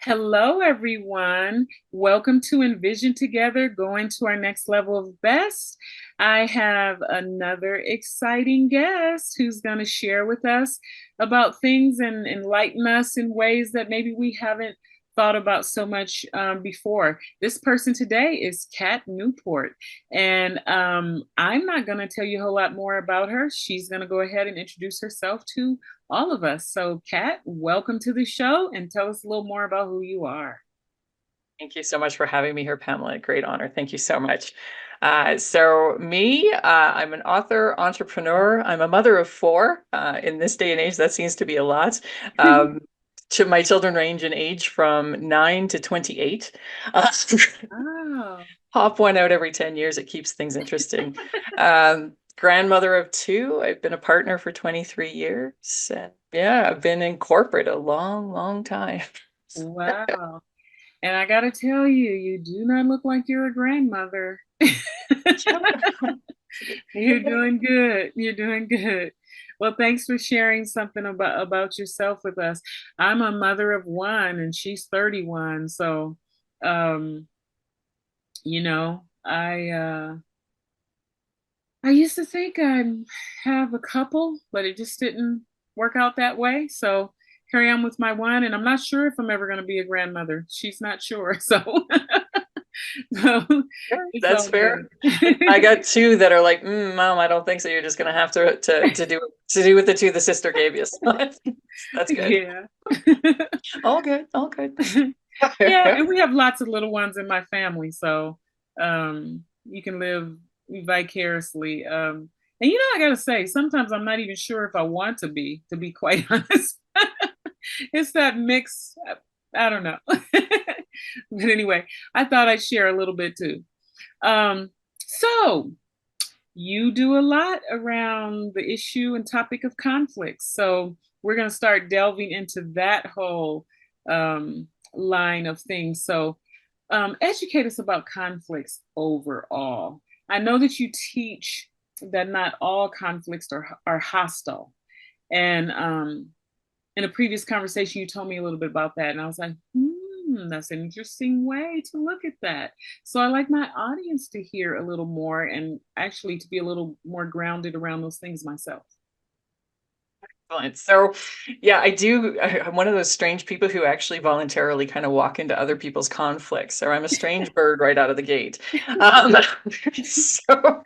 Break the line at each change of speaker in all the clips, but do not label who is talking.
Hello, everyone. Welcome to enVision Together, going to our next level of best. I have another exciting guest who's going to share with us about things and enlighten us in ways that maybe we haven't thought about so much before. This person today is Kat Newport, and I'm not going to tell you a whole lot more about her. She's going to go ahead and introduce herself to all of us. So, Kat, welcome to the show and tell us a little more about who you are.
Thank you so much for having me here, Pamela. Great honor. Thank you so much. I'm an author, entrepreneur. I'm a mother of four. In this day and age, that seems to be a lot. Um, My children range in age from 9 to 28. Uh,
Oh,
Pop one out every 10 years. It keeps things interesting. Grandmother of two. I've been a partner for 23 years. And yeah, I've been in corporate a long, long time.
wow. And I got to tell you, you do not look like you're a grandmother. You're doing good. You're doing good. Well, thanks for sharing something about yourself with us. I'm a mother of one and she's 31. So, um, I used to think I'd have a couple, but it just didn't work out that way. So carry on with my one, and I'm not sure if I'm ever going to be a grandmother. She's not sure, so, so it's
That's
all
fair.
good.
I got two that are like, Mom, I don't think so. You're just gonna have to do with the two the sister gave you. So that's good.
Yeah.
All good, all good.
Yeah, and we have lots of little ones in my family, so you can live vicariously. And I gotta say, sometimes I'm not even sure if I want to be quite honest. It's that mix. I don't know. But anyway, I thought I'd share a little bit too. So you do a lot around the issue and topic of conflicts. So we're going to start delving into that whole line of things. So educate us about conflicts overall. I know that you teach that not all conflicts are hostile. And in a previous conversation, you told me a little bit about that. And I was like, that's an interesting way to look at that. So I like my audience to hear a little more and actually to be a little more grounded around those things myself.
Excellent. So, yeah, I'm one of those strange people who actually voluntarily kind of walk into other people's conflicts. So I'm a strange bird right out of the gate. Um, so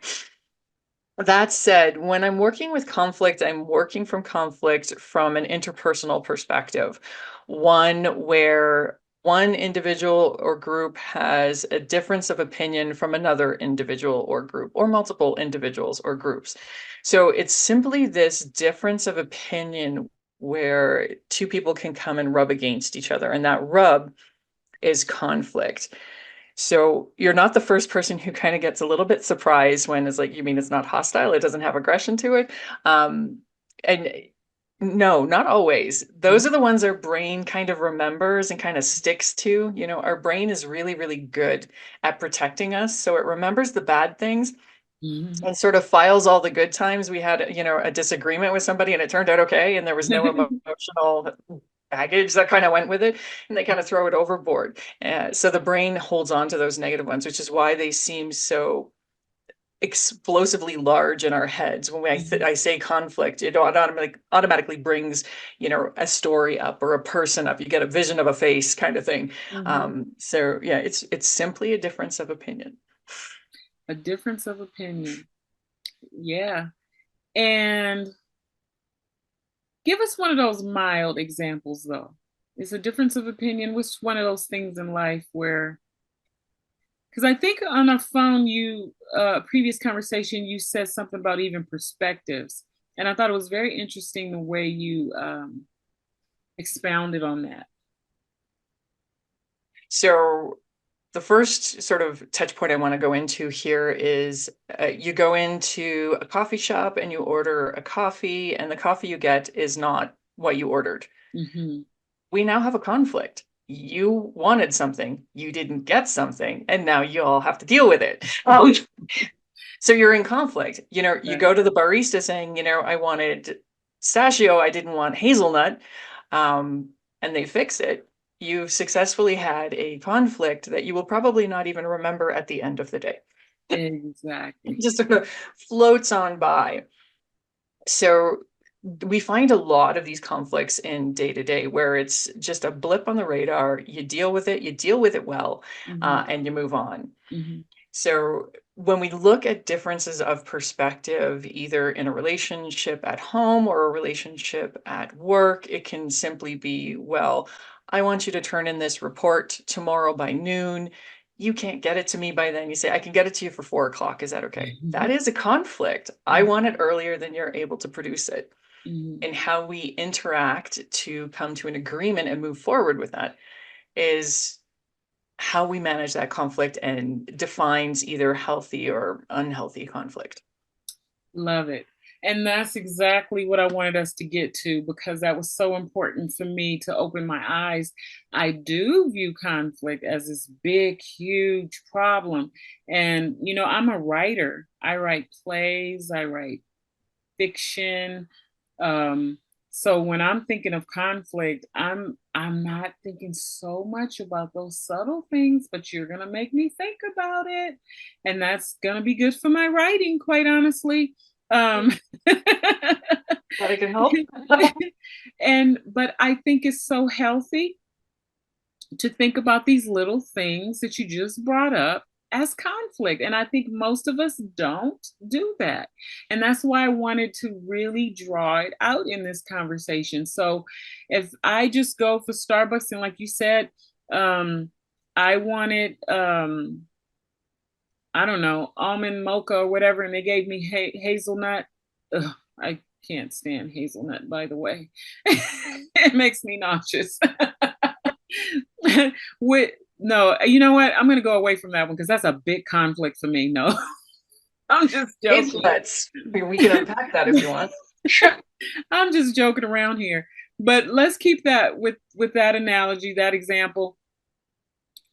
that said, when I'm working with conflict, I'm working from conflict from an interpersonal perspective, one where one individual or group has a difference of opinion from another individual or group, or multiple individuals or groups. So it's simply this difference of opinion where two people can come and rub against each other, and that rub is conflict. So you're not the first person who kind of gets a little bit surprised when it's like, you mean it's not hostile? It doesn't have aggression to it? And no, not always. Those are the ones our brain kind of remembers and kind of sticks to. Our brain is really, really good at protecting us. So it remembers the bad things
Mhm.
and sort of files all the good times we had, a disagreement with somebody and it turned out okay, and there was no emotional baggage that kind of went with it, and they kind of throw it overboard. So the brain holds on to those negative ones, which is why they seem so explosively large in our heads. When I say conflict, it automatically brings, a story up or a person up. You get a vision of a face kind of thing.
Mhm.
So yeah, it's simply a difference of opinion.
A difference of opinion. Yeah. And give us one of those mild examples, though. It's a difference of opinion. Which one of those things in life where, because I think on our phone, previous conversation, you said something about even perspectives. And I thought it was very interesting the way you expounded on that.
So the first sort of touch point I want to go into here is you go into a coffee shop and you order a coffee, and the coffee you get is not what you ordered.
Mm-hmm.
We now have a conflict. You wanted something, you didn't get something, and now you all have to deal with it. So you're in conflict. You
Right.
go to the barista saying, I wanted pistachio, I didn't want hazelnut, and they fix it. you've successfully had a conflict that you will probably not even remember at the end of the day. It
Exactly.
just sort of floats on by. So we find a lot of these conflicts in day to day where it's just a blip on the radar. You deal with it well,
Hmm.
and you move on.
Hmm.
So when we look at differences of perspective, either in a relationship at home or a relationship at work, it can simply be, well, I want you to turn in this report tomorrow by noon. You can't get it to me by then. You say, I can get it to you for 4 o'clock. Is that okay? That is a conflict. I want it earlier than you're able to produce it.
Hmm.
And how we interact to come to an agreement and move forward with that is how we manage that conflict and defines either healthy or unhealthy conflict.
Love it. And that's exactly what I wanted us to get to because that was so important for me to open my eyes. I do view conflict as this big, huge problem. And, I'm a writer. I write plays, I write fiction. Um, so when I'm thinking of conflict, I'm not thinking so much about those subtle things, but you're gonna make me think about it. And that's gonna be good for my writing, quite honestly. Um,
That I can help.
and but I think it's so healthy to think about these little things that you just brought up as conflict. And I think most of us don't do that. And that's why I wanted to really draw it out in this conversation. So if I just go for Starbucks and, like you said, I wanted, I don't know, almond mocha or whatever, and they gave me hazelnut. Ugh, I can't stand hazelnut, by the way. It makes me nauseous. With no, you know what? I'm gonna go away from that one because that's a big conflict for me. No, I'm just joking.
Hazelnuts. We can unpack that if you want. Sure.
I'm just joking around here. But let's keep that with that analogy, that example.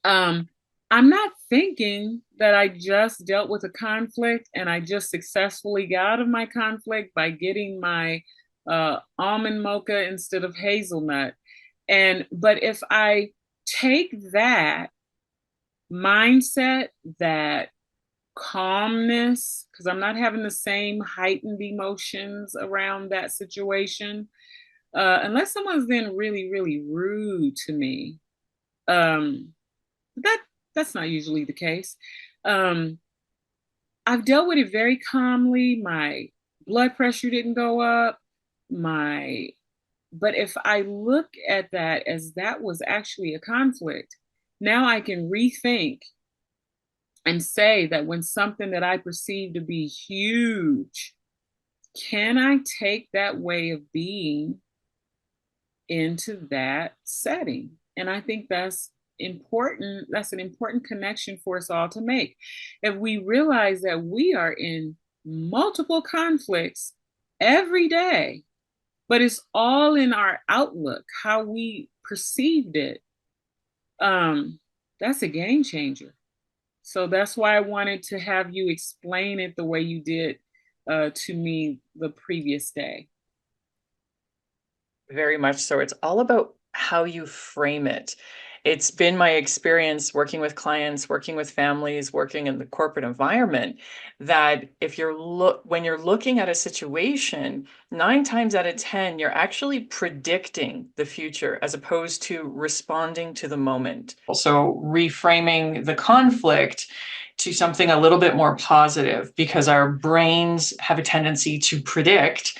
Um, I'm not thinking that I just dealt with a conflict and I just successfully got out of my conflict by getting my almond mocha instead of hazelnut. But if I take that mindset, that calmness, because I'm not having the same heightened emotions around that situation, unless someone's been really, really rude to me. Um, that that's not usually the case. Um, I've dealt with it very calmly. My blood pressure didn't go up. My But if I look at that as that was actually a conflict, now I can rethink and say that when something that I perceive to be huge, can I take that way of being into that setting? And I think that's important. That's an important connection for us all to make. If we realize that we are in multiple conflicts every day, but it's all in our outlook, how we perceived it, that's a game changer. So that's why I wanted to have you explain it the way you did to me the previous day.
Very much so. It's all about how you frame it. It's been my experience working with clients, working with families, working in the corporate environment, that if when you're looking at a situation, 9 times out of 10, you're actually predicting the future as opposed to responding to the moment. Also, reframing the conflict to something a little bit more positive, because our brains have a tendency to predict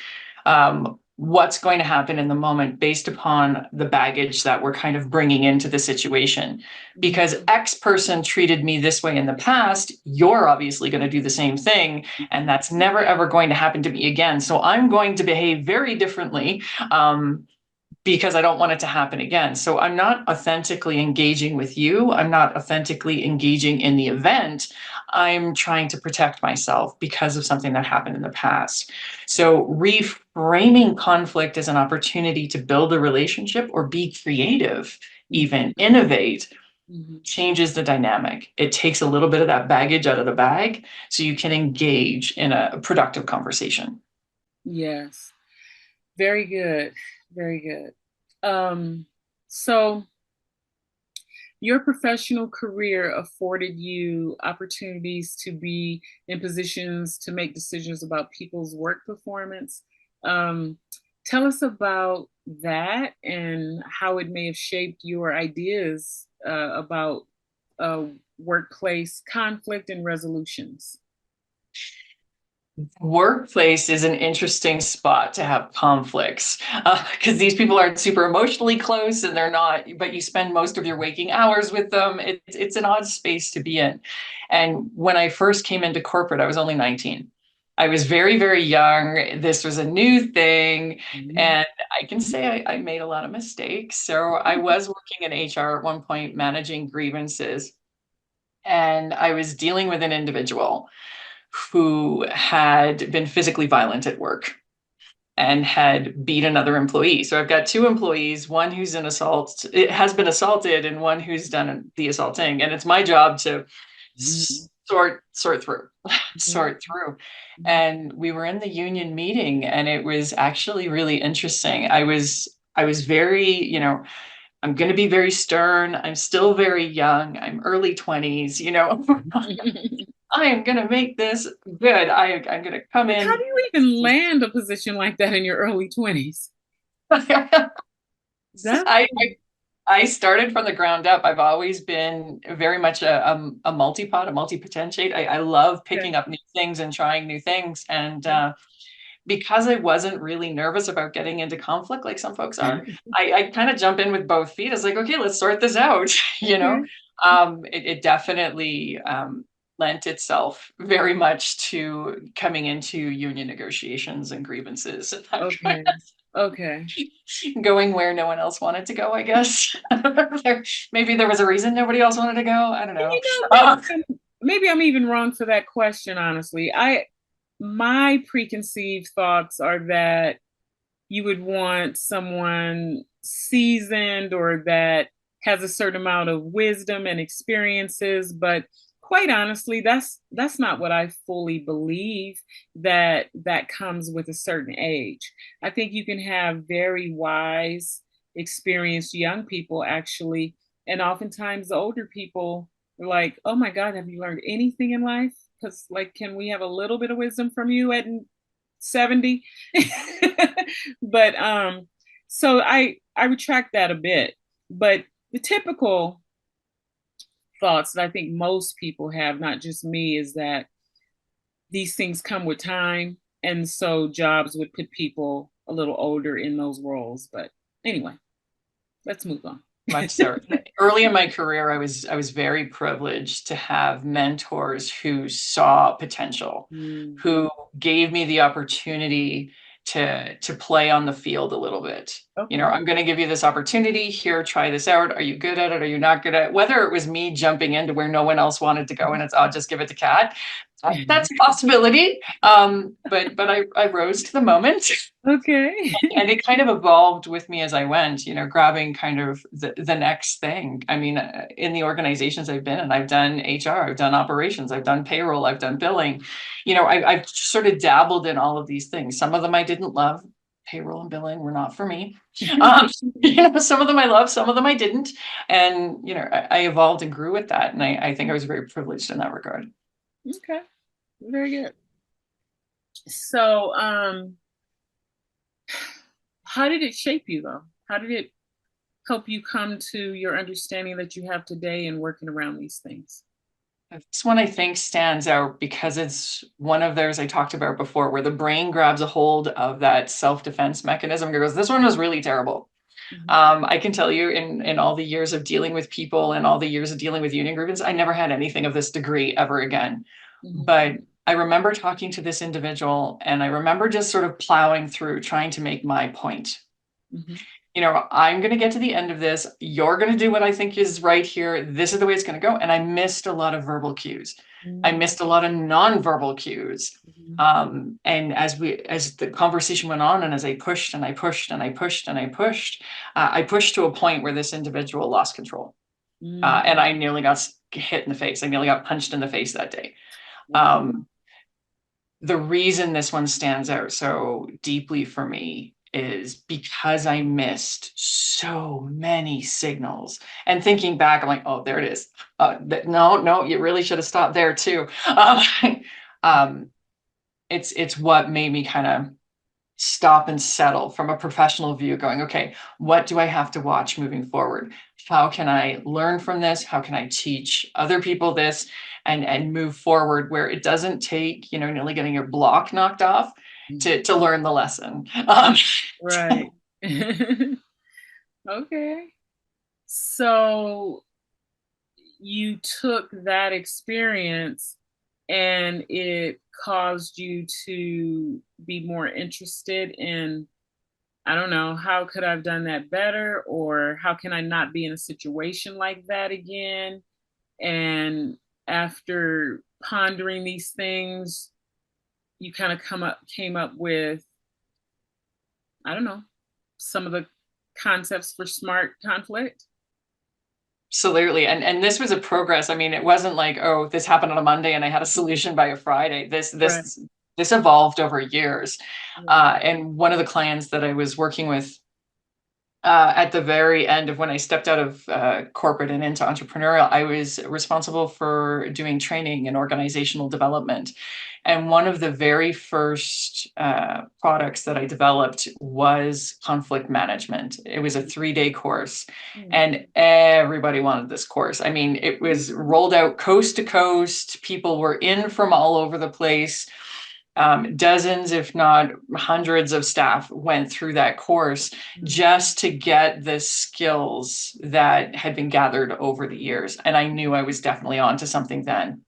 what's going to happen in the moment based upon the baggage that we're kind of bringing into the situation. Because X person treated me this way in the past, you're obviously going to do the same thing, and that's never ever going to happen to me again. So I'm going to behave very differently, because I don't want it to happen again. So I'm not authentically engaging with you. I'm not authentically engaging in the event. I'm trying to protect myself because of something that happened in the past. So reframing conflict as an opportunity to build a relationship or be creative, even innovate,
Mhm.
changes the dynamic. It takes a little bit of that baggage out of the bag so you can engage in a productive conversation.
Yes, very good, very good. So your professional career afforded you opportunities to be in positions to make decisions about people's work performance. Um, Tell us about that and how it may have shaped your ideas about uh, workplace conflict and resolutions.
Workplace is an interesting spot to have conflicts because these people aren't super emotionally close and they're not, but you spend most of your waking hours with them. It's an odd space to be in. And when I first came into corporate, I was only 19. I was very, very young. This was a new thing.
Mhm.
And I can say I made a lot of mistakes. So I was working in HR at one point, managing grievances, and I was dealing with an individual who had been physically violent at work and had beat another employee. So I've got two employees, one who's an assault, it has been assaulted, and one who's done the assaulting. And it's my job to
Mhm.
sort through,
Mhm.
sort through.
Mhm.
And we were in the union meeting, and it was actually really interesting. I was very, I'm going to be very stern. I'm still very young. I'm early 20s, I am going to make this good. I'm going to come
Like, how
in.
do you even land a position like that in your early 20s? That's
I, I started from the ground up. I've always been very much a multi-pot, a multi-potentiate. I love
okay.
picking up new things and trying new things. And
Okay.
because I wasn't really nervous about getting into conflict like some folks are, I kind of jump in with both feet. I was like, okay, let's sort this out.
Okay.
It definitely lent itself very much to coming into union negotiations and grievances and that kind
Okay. Okay.
of going where no one else wanted to go, I guess. Maybe there was a reason nobody else wanted to go. I don't
And
know.
maybe I'm even wrong for that question, honestly. My preconceived thoughts are that you would want someone seasoned or that has a certain amount of wisdom and experiences, but quite honestly, that's not what I fully believe that comes with a certain age. I think you can have very wise, experienced young people actually, and oftentimes the older people are like, "Oh my God, have you learned anything in life? Because like, can we have a little bit of wisdom from you at 70?" But so I retract that a bit. But the typical thoughts that I think most people have, not just me, is that these things come with time. And so jobs would put people a little older in those roles. But anyway, let's move on.
Much so. Early in my career, I was very privileged to have mentors who saw potential,
Mm,
who gave me the opportunity to play on the field a little bit.
okay.
I'm going to give you this opportunity here, try this out. Are you good at it? Are you not good at it? Whether it was me jumping into where no one else wanted to go and it's, I'll just give it to Kat. That's a possibility. But I rose to the moment.
Okay.
And it kind of evolved with me as I went, grabbing kind of the next thing. I mean, in the organizations I've been in, I've done HR, I've done operations, I've done payroll, I've done billing. I've sort of dabbled in all of these things. Some of them I didn't love. Payroll and billing were not for me. Um, some of them I loved, some of them I didn't. And, I evolved and grew with that. And I think I was very privileged in that regard.
Okay. Very good. So how did it shape you though? How did it help you come to your understanding that you have today and working around these things?
This one I think stands out because it's one of those I talked about before where the brain grabs a hold of that self-defense mechanism and goes, this one was really terrible.
Mhm.
I can tell you in all the years of dealing with people and all the years of dealing with union grievance, I never had anything of this degree ever again.
Mhm.
But I remember talking to this individual and I remember just sort of plowing through trying to make my point.
Mhm.
I'm going to get to the end of this. You're going to do what I think is right here. This is the way it's going to go. And I missed a lot of verbal cues. I
Mhm.
missed a lot of nonverbal cues.
Mhm.
And as the conversation went on, and as I pushed and I pushed and I pushed and I pushed to a point where this individual lost control.
Mhm.
And I nearly got hit in the face. I nearly got punched in the face that day.
Wow.
Um, the reason this one stands out so deeply for me is because I missed so many signals. And thinking back, I'm like, oh, there it is. No, you really should have stopped there too. Um, it's what made me kind of stop and settle from a professional view, going, okay, what do I have to watch moving forward? How can I learn from this? How can I teach other people this and move forward where it doesn't take, nearly getting your block knocked off to learn the lesson.
Right. Okay. So you took that experience and it caused you to be more interested in, I don't know, how could I have done that better? Or how can I not be in a situation like that again? And after pondering these things, you kind of came up with, I don't know, some of the concepts for smart conflict.
Absolutely. And this was a progress. I mean, it wasn't like, oh, this happened on a Monday and I had a solution by a Friday. This
Right.
this this evolved over years.
Right.
And one of the clients that I was working with at the very end of when I stepped out of corporate and into entrepreneurial, I was responsible for doing training and organizational development. And one of the very first products that I developed was conflict management. It was a 3-day course,
Mm.
and everybody wanted this course. I mean, it was rolled out coast to coast. People were in from all over the place. Dozens, if not hundreds of staff went through that course just to get the skills that had been gathered over the years. And I knew I was definitely onto something then.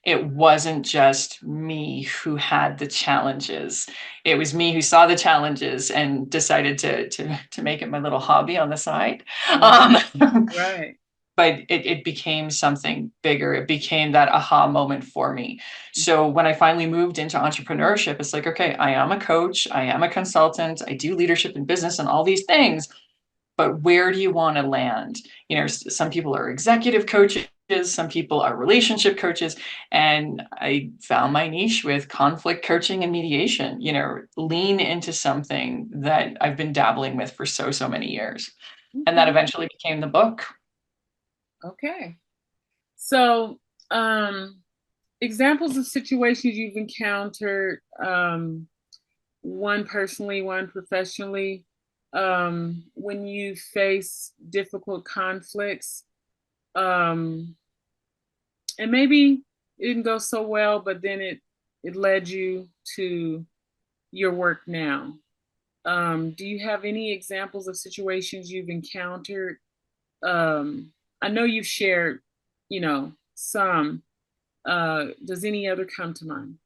It wasn't just me who had the challenges. It was me who saw the challenges and decided to make it my little hobby on the side.
Mm. Right.
But it became something bigger. It became that aha moment for me. So when I finally moved into entrepreneurship, it's like, okay, I am a coach, I am a consultant, I do leadership in business and all these things, but where do you want to land? Some people are executive coaches, some people are relationship coaches, and I found my niche with conflict coaching and mediation. Lean into something that I've been dabbling with for so many years. And that
Okay.
eventually became the book.
Okay. So, examples of situations you've encountered, one personally, one professionally, when you face difficult conflicts, um, and maybe it didn't go so well, but then it led you to your work now. Do you have any examples of situations you've encountered? I know you've shared, some. Does any other come to mind?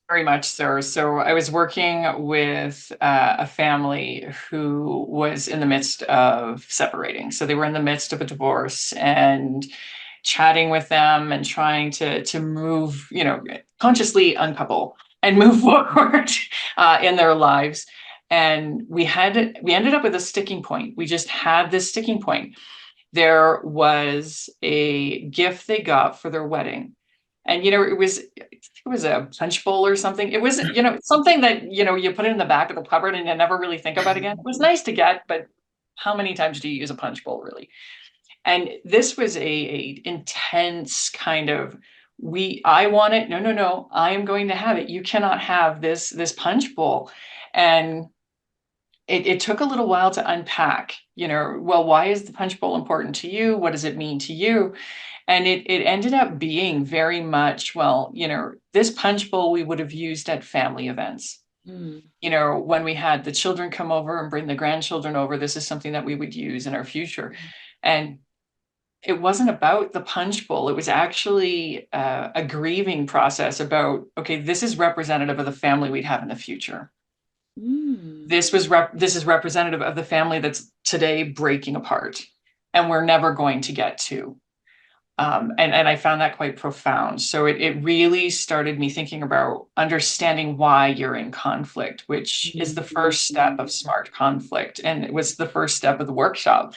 Very much so. So I was working with a family who was in the midst of separating. So they were in the midst of a divorce, and chatting with them and trying to move, consciously uncouple and move forward in their lives. And we ended up with a sticking point. We just had this sticking point. There was a gift they got for their wedding. And it was a punch bowl or something. It was, something that, you put it in the back of the cupboard and you never really think about again. It was nice to get, but how many times do you use a punch bowl, really? And this was a intense kind of, I want it. No, I am going to have it. You cannot have this punch bowl. And it took a little while to unpack, well, why is the punch bowl important to you? What does it mean to you? And it ended up being very much, well, this punch bowl we would have used at family events.
Mm.
When we had the children come over and bring the grandchildren over, this is something that we would use in our future. And it wasn't about the punch bowl. It was actually a grieving process about, okay, this is representative of the family we'd have in the future.
Mm.
This is representative of the family that's today breaking apart, and we're never going to get to. And I found that quite profound. So it really started me thinking about understanding why you're in conflict, which is the first step of smart conflict. And it was the first step of the workshop.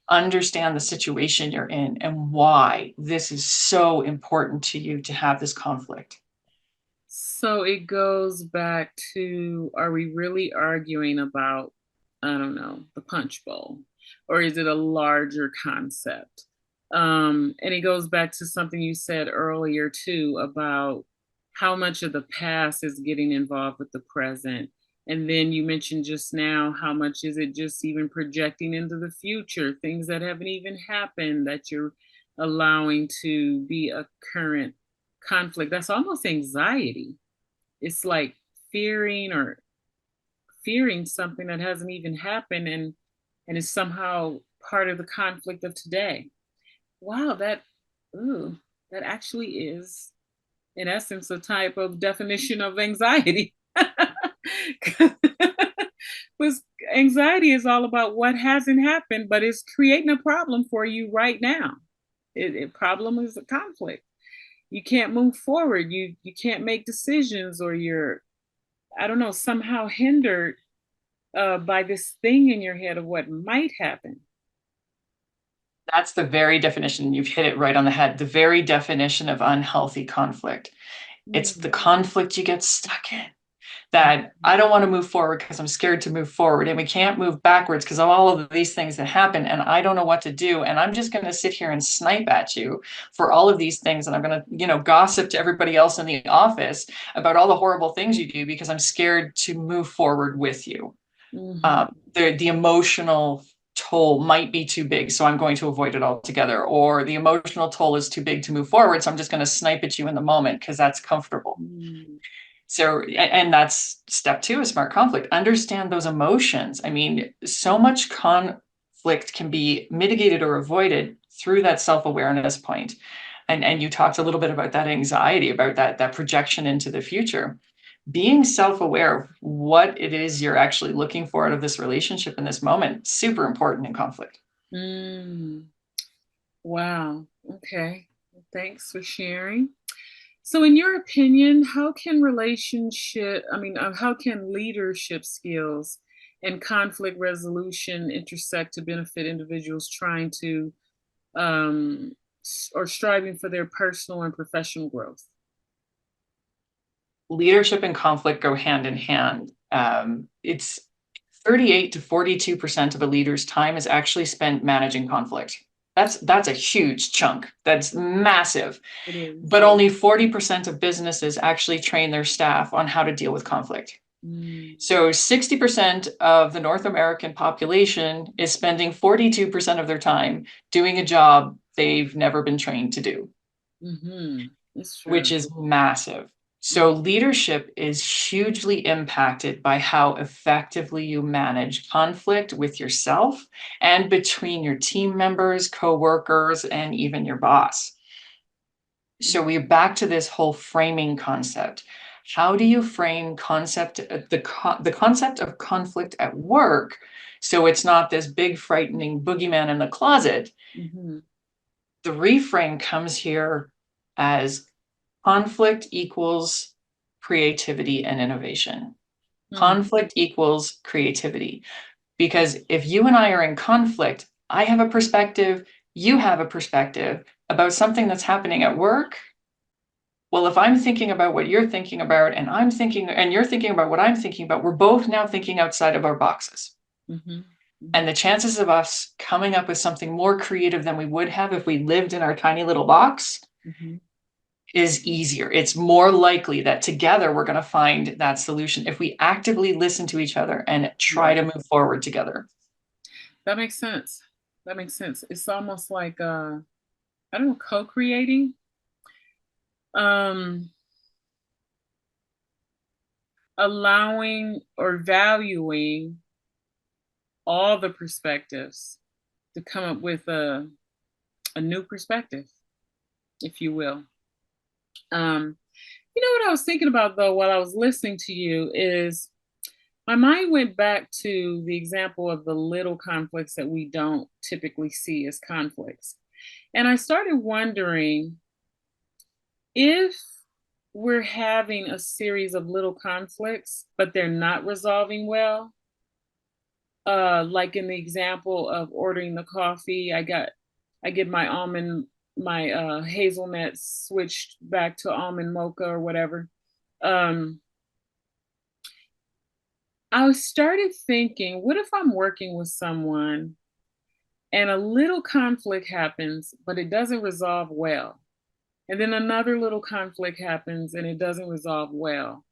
Understand the situation you're in and why this is so important to you to have this conflict.
So it goes back to, are we really arguing about, I don't know, the punch bowl? Or is it a larger concept? And it goes back to something you said earlier too about how much of the past is getting involved with the present. And then you mentioned just now, how much is it just even projecting into the future, things that haven't even happened that you're allowing to be a current conflict. That's almost anxiety. It's like fearing or fearing something that hasn't even happened and is somehow part of the conflict of today. Wow, ooh, that actually is in essence a type of definition of anxiety. Because anxiety is all about what hasn't happened, but it's creating a problem for you right now. Problem is a conflict. You can't move forward. You can't make decisions, or you're, I don't know, somehow hindered by this thing in your head of what might happen.
That's the very definition. You've hit it right on the head. The very definition of unhealthy conflict. It's the
Mm.
conflict you get stuck in. That I don't want to move forward because I'm scared to move forward, and we can't move backwards because of all of these things that happen, and I don't know what to do, and I'm just going to sit here and snipe at you for all of these things, and I'm going to, gossip to everybody else in the office about all the horrible things you do because I'm scared to move forward with you.
Mhm.
The emotional toll might be too big, so I'm going to avoid it altogether, or the emotional toll is too big to move forward, so I'm just going to snipe at you in the moment because that's comfortable.
Mm.
So, and that's step two of smart conflict. Understand those emotions. I mean, so much conflict can be mitigated or avoided through that self-awareness point. And you talked a little bit about that anxiety, about that projection into the future. Being self-aware of what it is you're actually looking for out of this relationship in this moment, super important in conflict.
Mm. Wow. Okay. Well, thanks for sharing. So, in your opinion, how can how can leadership skills and conflict resolution intersect to benefit individuals trying to or striving for their personal and professional growth?
Leadership and conflict go hand in hand. It's 38 to 42% of a leader's time is actually spent managing conflict. That's a huge chunk. That's massive.
It is.
But only 40% of businesses actually train their staff on how to deal with conflict.
Mm.
So 60% of the North American population is spending 42% of their time doing a job they've never been trained to do,
Mm-hmm. It's
which
true.
is massive. So leadership is hugely impacted by how effectively you manage conflict with yourself and between your team members, coworkers, and even your boss. So we're back to this whole framing concept. How do you frame the concept of conflict at work, so it's not this big frightening boogeyman in the closet?
Mm-hmm.
The reframe comes here as conflict equals creativity and innovation.
Mm.
Conflict equals creativity. Because if you and I are in conflict, I have a perspective, you have a perspective about something that's happening at work. Well, if I'm thinking about what you're thinking about, and you're thinking about what I'm thinking about, we're both now thinking outside of our boxes.
Mm-hmm.
And the chances of us coming up with something more creative than we would have if we lived in our tiny little box
Mm-hmm.
is easier. It's more likely that together we're going to find that solution if we actively listen to each other and try
Yeah,
to move forward together.
that makes sense. That makes sense. It's almost like I don't know, co-creating. Um, Allowing or valuing all the perspectives to come up with a new perspective, if you will. Um, you know what I was thinking about though while I was listening to you is my mind went back to the example of the little conflicts that we don't typically see as conflicts. And I started wondering if we're having a series of little conflicts, but they're not resolving well, like in the example of ordering the coffee, I get my hazelnut switched back to almond mocha or whatever. Um, I started thinking, what if I'm working with someone and a little conflict happens, but it doesn't resolve well? And then another little conflict happens and it doesn't resolve well.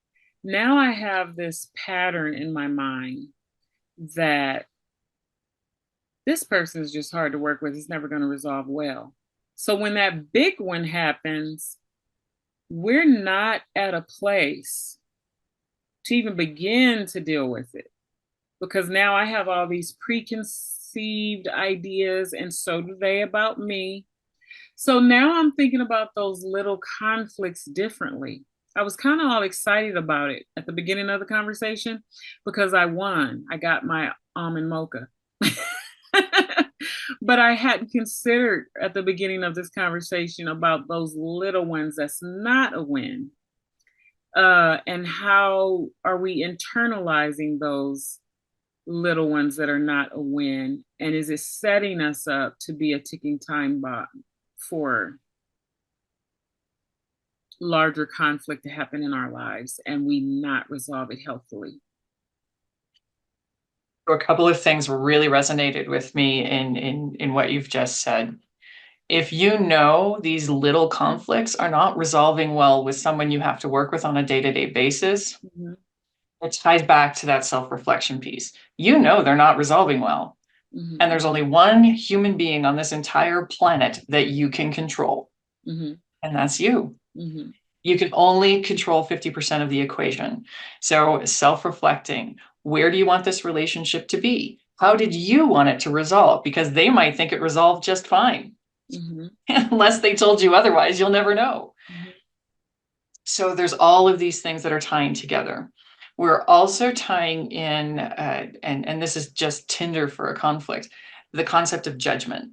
Now I have this pattern in my mind that this person is just hard to work with. It's never going to resolve well. So when that big one happens, we're not at a place to even begin to deal with it because now I have all these preconceived ideas, and so do they about me. So now I'm thinking about those little conflicts differently. I was kind of all excited about it at the beginning of the conversation because I won. I got my almond mocha. But I hadn't considered at the beginning of this conversation about those little ones that's not a win. And how are we internalizing those little ones that are not a win? And is it setting us up to be a ticking time bomb for larger conflict to happen in our lives and we not resolve it healthily?
A couple of things really resonated with me in what you've just said. If you know these little conflicts are not resolving well with someone you have to work with on a day-to-day basis,
Mm-hmm.
it ties back to that self-reflection piece. You know they're not resolving well.
Mm-hmm.
And there's only one human being on this entire planet that you can control,
Mm-hmm.
and that's you.
Mm-hmm.
You can only control 50% of the equation. So self-reflecting, where do you want this relationship to be? How did you want it to resolve? Because they might think it resolved just fine.
Mm-hmm.
Unless they told you otherwise, you'll never know.
Mm-hmm.
So there's all of these things that are tying together. We're also tying in, and this is just tinder for a conflict, the concept of judgment.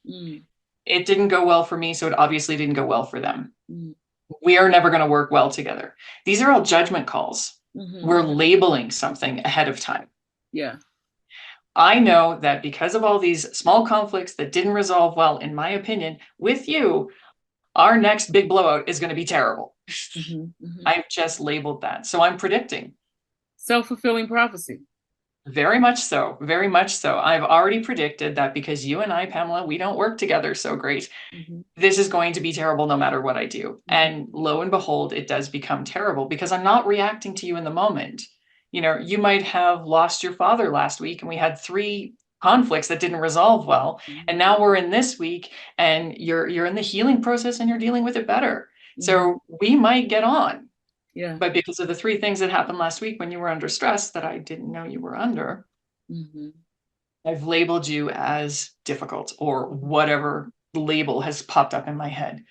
Mm-hmm.
It didn't go well for me, so it obviously didn't go well for them.
Mm-hmm.
We are never going to work well together. These are all judgment calls.
Mm-hmm.
We're labeling something ahead of time.
Yeah.
I know that because of all these small conflicts that didn't resolve well, in my opinion, with you, our next big blowout is going to be terrible.
Mm-hmm. Mm-hmm.
I've just labeled that. So I'm predicting.
Self-fulfilling prophecy.
Very much so. Very much so. I've already predicted that because you and I, Pamela, we don't work together so great.
Mm-hmm.
This is going to be terrible no matter what I do.
Mm-hmm.
And lo and behold, it does become terrible because I'm not reacting to you in the moment. You know, you might have lost your father last week and we had 3 conflicts that didn't resolve well.
Mm-hmm.
And now we're in this week and you're in the healing process and you're dealing with it better.
Mm-hmm.
So we might get on.
Yeah.
But because of the 3 things that happened last week when you were under stress that I didn't know you were under,
Mm-hmm.
I've labeled you as difficult or whatever label has popped up in my head.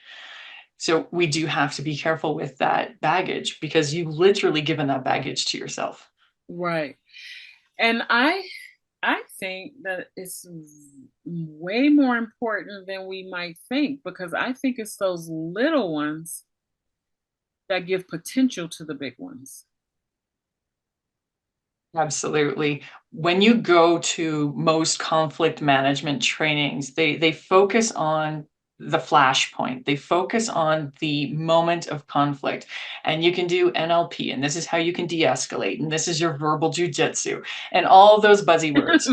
So we do have to be careful with that baggage because you've literally given that baggage to yourself.
Right. And I think that it's way more important than we might think because I think it's those little ones that give potential to the big ones.
Absolutely. When you go to most conflict management trainings, they focus on the flashpoint. They focus on the moment of conflict. And you can do NLP, and this is how you can de-escalate, and this is your verbal jujitsu, and all those buzzy words.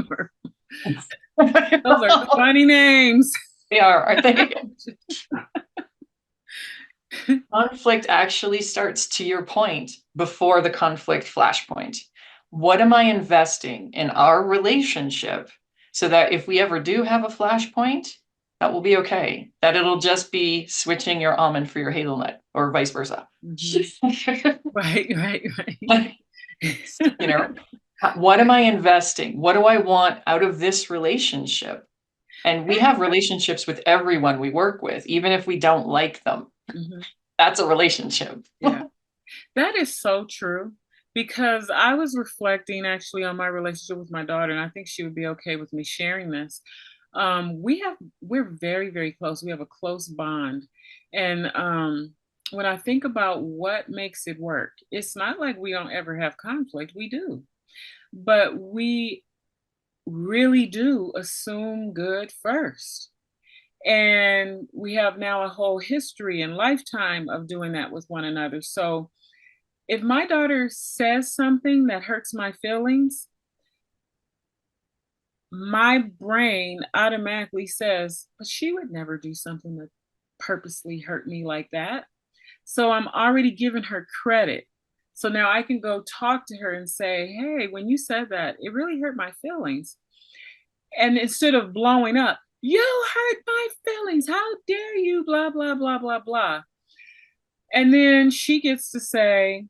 Those are funny names.
They are, aren't they? Conflict actually starts, to your point, before the conflict flashpoint. What am I investing in our relationship so that if we ever do have a flashpoint, that will be okay? That it'll just be switching your almond for your hazelnut or vice versa.
Mm-hmm. Right, right.
You know, what am I investing? What do I want out of this relationship? And we have relationships with everyone we work with, even if we don't like them.
Mm-hmm.
That's a relationship.
Yeah, that is so true because I was reflecting actually on my relationship with my daughter, and I think she would be okay with me sharing this. We're very, very close. We have a close bond. And when I think about what makes it work, it's not like we don't ever have conflict. We do. But we really do assume good first. And we have now a whole history and lifetime of doing that with one another. So if my daughter says something that hurts my feelings, my brain automatically says, but she would never do something that purposely hurt me like that. So I'm already giving her credit. So now I can go talk to her and say, hey, when you said that, it really hurt my feelings. And instead of blowing up, you hurt my feelings. How dare you? Blah, blah, blah, blah, blah. And then she gets to say,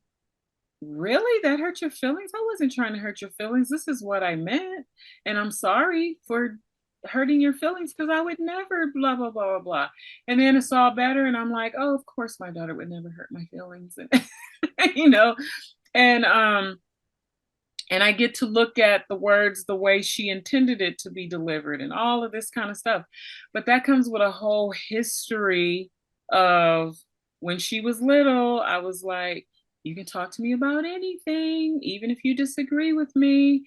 really? That hurt your feelings? I wasn't trying to hurt your feelings. This is what I meant. And I'm sorry for hurting your feelings because I would never, blah, blah, blah, blah, blah. And then it's all better. And I'm like, oh, of course my daughter would never hurt my feelings. And, you know, and and I get to look at the words the way she intended it to be delivered and all of this kind of stuff. But that comes with a whole history of when she was little, I was like, you can talk to me about anything, even if you disagree with me.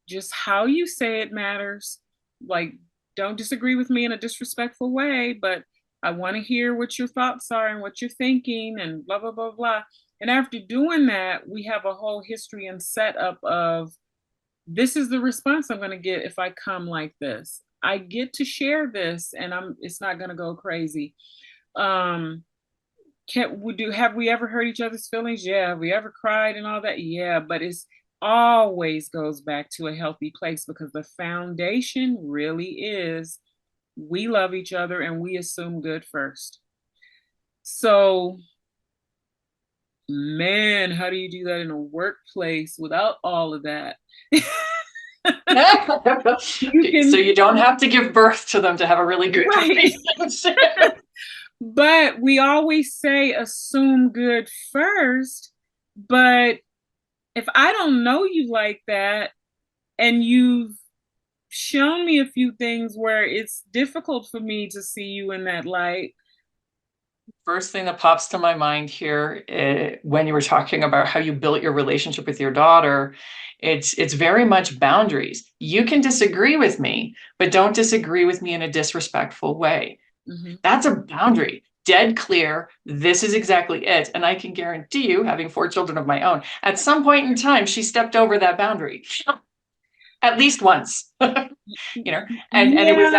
Just how you say it matters. Like, don't disagree with me in a disrespectful way, but I want to hear what your thoughts are and what you're thinking and blah, blah, blah, blah. And after doing that, we have a whole history and setup of this is the response I'm going to get if I come like this. I get to share this and it's not going to go crazy. Have we ever hurt each other's feelings? Yeah. Have we ever cried and all that? Yeah, but it's always goes back to a healthy place because the foundation really is we love each other and we assume good first. So man, how do you do that in a workplace without all of that?
So you don't have to give birth to them to have a really good
right.
relationship.
But we always say assume good first. But if I don't know you like that and you've shown me a few things where it's difficult for me to see you in that light.
First thing that pops to my mind here, when you were talking about how you built your relationship with your daughter, it's very much boundaries. You can disagree with me, but don't disagree with me in a disrespectful way. Mm-hmm. That's a boundary. Dead clear. This is exactly it. And I can guarantee you, having 4 children of my own, at some point in time, she stepped over that boundary. At least once. You know, and it was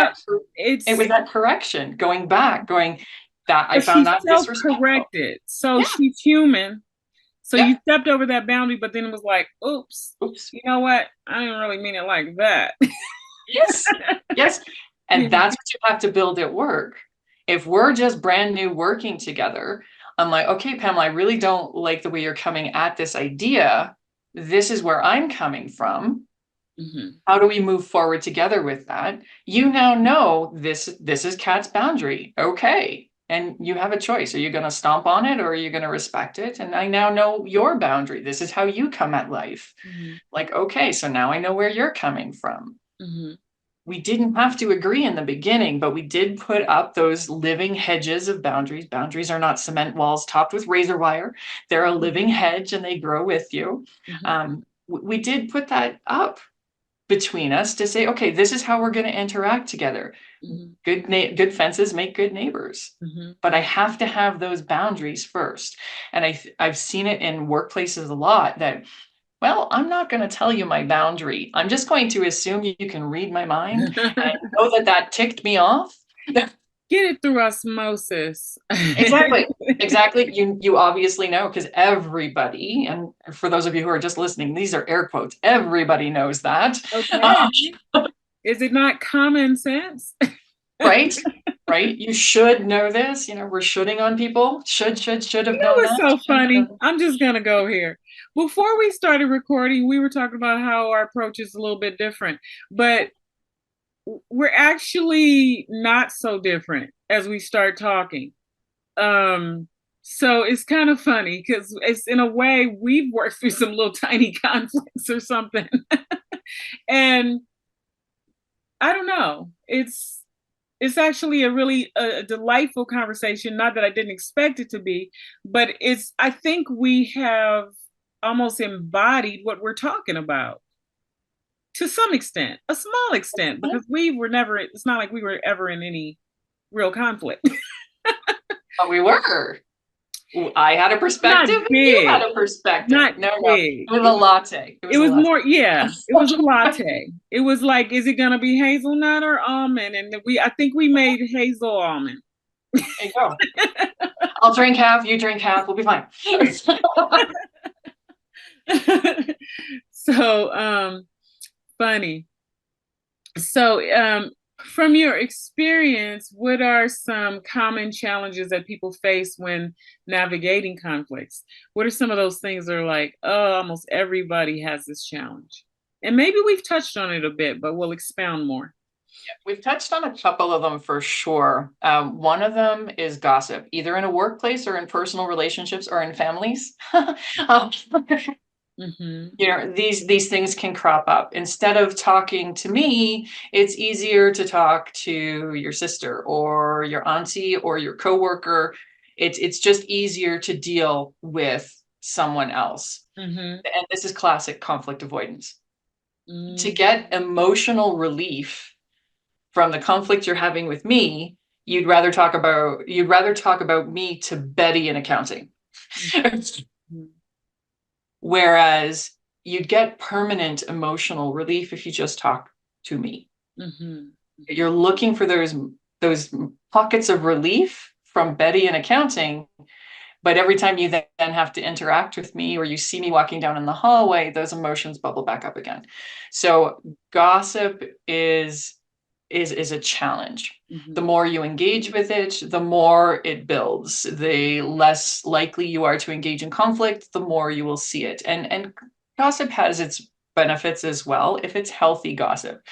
that correction, going back, going, that I found that
self-corrected. So she's human. So you stepped over that boundary, but then it was like, oops, you know what? I didn't really mean it like that.
Yes. And that's what you have to build at work. If we're just brand new working together, I'm like, okay, Pamela, I really don't like the way you're coming at this idea. This is where I'm coming from. Mm-hmm. How do we move forward together with that? You now know this is Kat's boundary. Okay. And you have a choice. Are you going to stomp on it or are you going to respect it? And I now know your boundary. This is how you come at life. Mm-hmm. Like, okay, so now I know where you're coming from. Mm-hmm. We didn't have to agree in the beginning, but we did put up those living hedges of boundaries. Boundaries are not cement walls topped with razor wire. They're a living hedge and they grow with you. Mm-hmm. We did put that up between us to say, okay, this is how we're going to interact together. Mm-hmm. Good fences make good neighbors. Mm-hmm. But I have to have those boundaries first. And I've seen it in workplaces a lot that, well, I'm not going to tell you my boundary. I'm just going to assume you can read my mind and know that ticked me off.
Get it through osmosis.
Exactly. You obviously know, because everybody, and for those of you who are just listening, these are air quotes. Everybody knows that.
Okay. Is it not common sense?
Right. You should know this. You know, we're shooting on people. Should have known that.
It was so funny. I'm just going to go here. Before we started recording, we were talking about how our approach is a little bit different, but we're actually not so different as we start talking. So it's kind of funny because it's in a way we've worked through some little tiny conflicts or something. And I don't know. It's actually a really delightful conversation. Not that I didn't expect it to be, but I think we have almost embodied what we're talking about to some extent, a small extent, because it's not like we were ever in any real conflict.
But we were. I had a
Not
perspective and you had
big,
a perspective.
not
No, no,
big.
it was a latte. It
It
was a
was
latte.
more, yeah, it was a latte. It was like, is it gonna be hazelnut or almond? And I think we made hazel almond.
There you go. I'll drink half, you drink half, we'll be fine.
So, funny. So, from your experience, what are some common challenges that people face when navigating conflicts? What are some of those things that are like, oh, almost everybody has this challenge? And maybe we've touched on it a bit, but we'll expound more.
We've touched on a couple of them for sure. One of them is gossip, either in a workplace or in personal relationships or in families. um,
Mm-hmm.
these things can crop up. Instead of talking to me, it's easier to talk to your sister or your auntie or your coworker. It's just easier to deal with someone else.
Mm-hmm.
And this is classic conflict avoidance. To
Mm-hmm.
get emotional relief from the conflict you're having with me, you'd rather talk about me to Betty in accounting. Whereas you'd get permanent emotional relief if you just talk to me.
Mm-hmm.
You're looking for those pockets of relief from Betty in accounting, but every time you then have to interact with me or you see me walking down in the hallway, those emotions bubble back up again. So gossip is a challenge. The
Mm-hmm.
more you engage with it, the more it builds. The less likely you are to engage in conflict, the more you will see it. And gossip has its benefits as well if it's healthy gossip.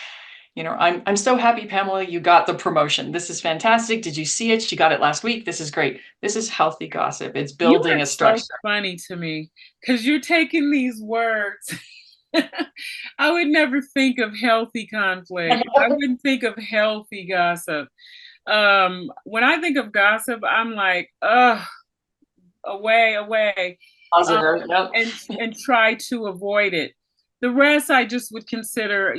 I'm so happy, Pamela, you got the promotion. This is fantastic. Did you see it? She got it last week. This is great. This is healthy gossip. It's
You are
building a
so
structure.
funny to me because you're taking these words. I would never think of healthy conflict. I wouldn't think of healthy gossip. When I think of gossip, I'm like, away, away, um,
Positive. Yep.
and try to avoid it. The rest I just would consider,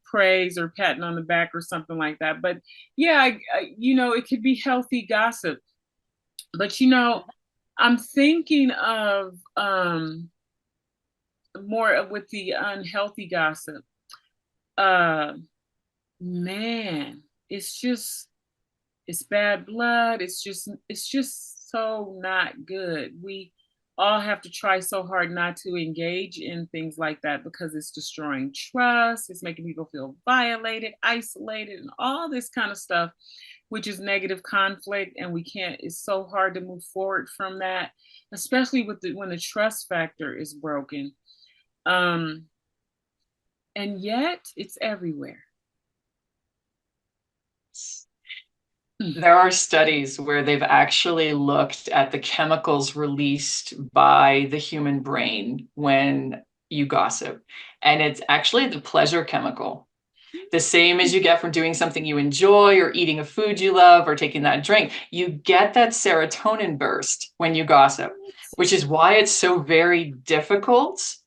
praise or patting on the back or something like that. But yeah, it could be healthy gossip. But I'm thinking of more with the unhealthy gossip. Uh, man, it's bad blood. It's just so not good. We all have to try so hard not to engage in things like that because it's destroying trust. It's making people feel violated, isolated, and all this kind of stuff, which is negative conflict. And we can't. It's so hard to move forward from that, especially when the trust factor is broken. Um, and yet it's everywhere.
There are studies where they've actually looked at the chemicals released by the human brain when you gossip. And it's actually the pleasure chemical, the same as you get from doing something you enjoy or eating a food you love or taking that drink. You get that serotonin burst when you gossip, which is why it's so very difficult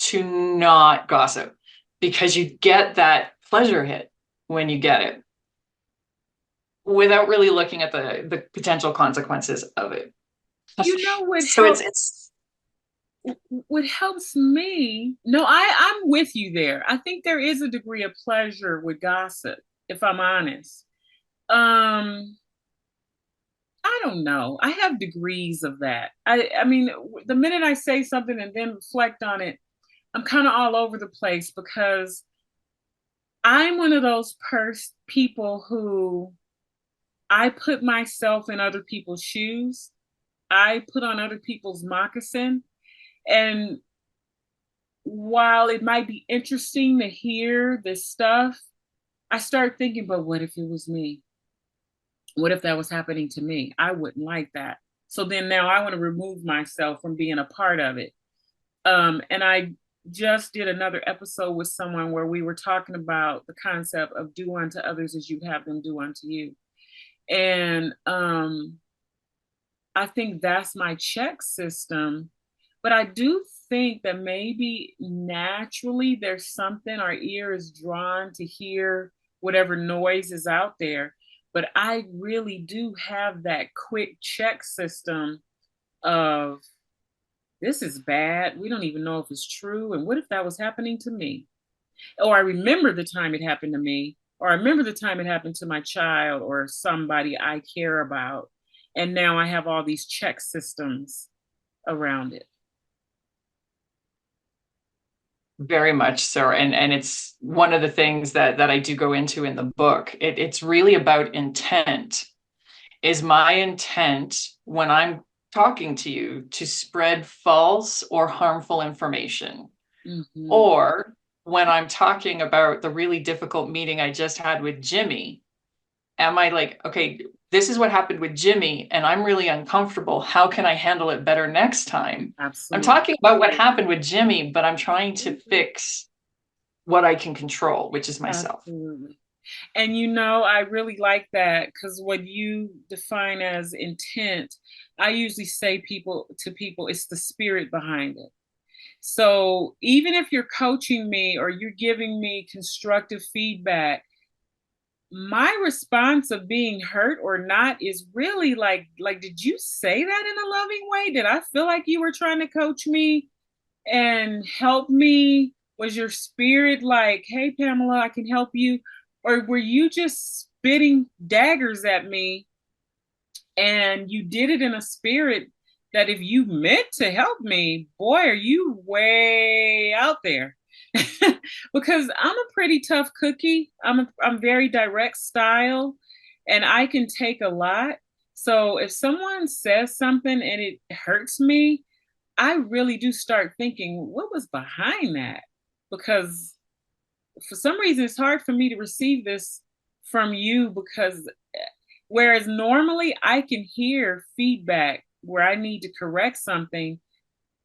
to not gossip, because you get that pleasure hit when you get it without really looking at the potential consequences of it.
You know what
So
helps
it's
what helps me? No, I'm with you there. I think there is a degree of pleasure with gossip, if I'm honest. Um, I don't know. I have degrees of that. I mean, the minute I say something and then reflect on it, I'm kind of all over the place because I'm one of those people who I put myself in other people's shoes. I put on other people's moccasin. And while it might be interesting to hear this stuff, I start thinking, but what if it was me? What if that was happening to me? I wouldn't like that. So then now I want to remove myself from being a part of it. And I just did another episode with someone where we were talking about the concept of do unto others as you have them do unto you. And I think that's my check system. But I do think that maybe naturally there's something our ear is drawn to hear whatever noise is out there. But I really do have that quick check system of this is bad. We don't even know if it's true. And what if that was happening to me? Or I remember the time it happened to me, or I remember the time it happened to my child or somebody I care about. And now I have all these check systems around it.
Very much so. And it's one of the things that I do go into in the book. It's really about intent. Is my intent when I'm talking to you to spread false or harmful information?
Mm-hmm.
Or when I'm talking about the really difficult meeting I just had with Jimmy, am I like, okay, this is what happened with Jimmy, and I'm really uncomfortable. How can I handle it better next time? I'm
Absolutely.
talking about what happened with Jimmy, but I'm trying to fix what I can control, which is myself.
Absolutely. And I really like that because what you define as intent, I usually say people, it's the spirit behind it. So even if you're coaching me or you're giving me constructive feedback, my response of being hurt or not is really like did you say that in a loving way? Did I feel like you were trying to coach me and help me? Was your spirit like, hey Pamela, I can help you? Or were you just spitting daggers at me and you did it in a spirit that if you meant to help me, boy, are you way out there. Because I'm a pretty tough cookie. I'm very direct style and I can take a lot. So if someone says something and it hurts me, I really do start thinking, what was behind that? Because for some reason, it's hard for me to receive this from you because whereas normally I can hear feedback where I need to correct something,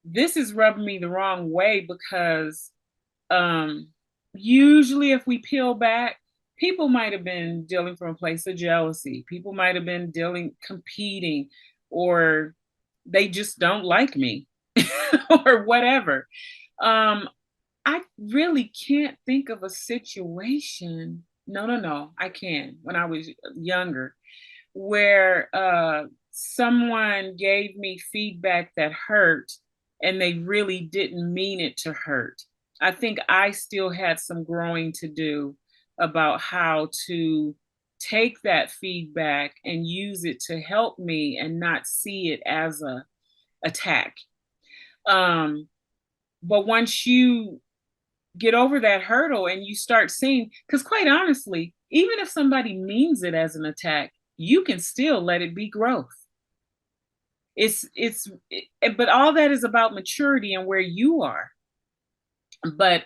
this is rubbing me the wrong way because um, usually if we peel back, people might have been dealing from a place of jealousy. People might have been competing, or they just don't like me or whatever. Um, I really can't think of a situation. No, no, no, I can. When I was younger, where someone gave me feedback that hurt and they really didn't mean it to hurt. I think I still had some growing to do about how to take that feedback and use it to help me and not see it as a attack. Um, but once you get over that hurdle and you start seeing, because quite honestly, even if somebody means it as an attack, you can still let it be growth. But all that is about maturity and where you are. But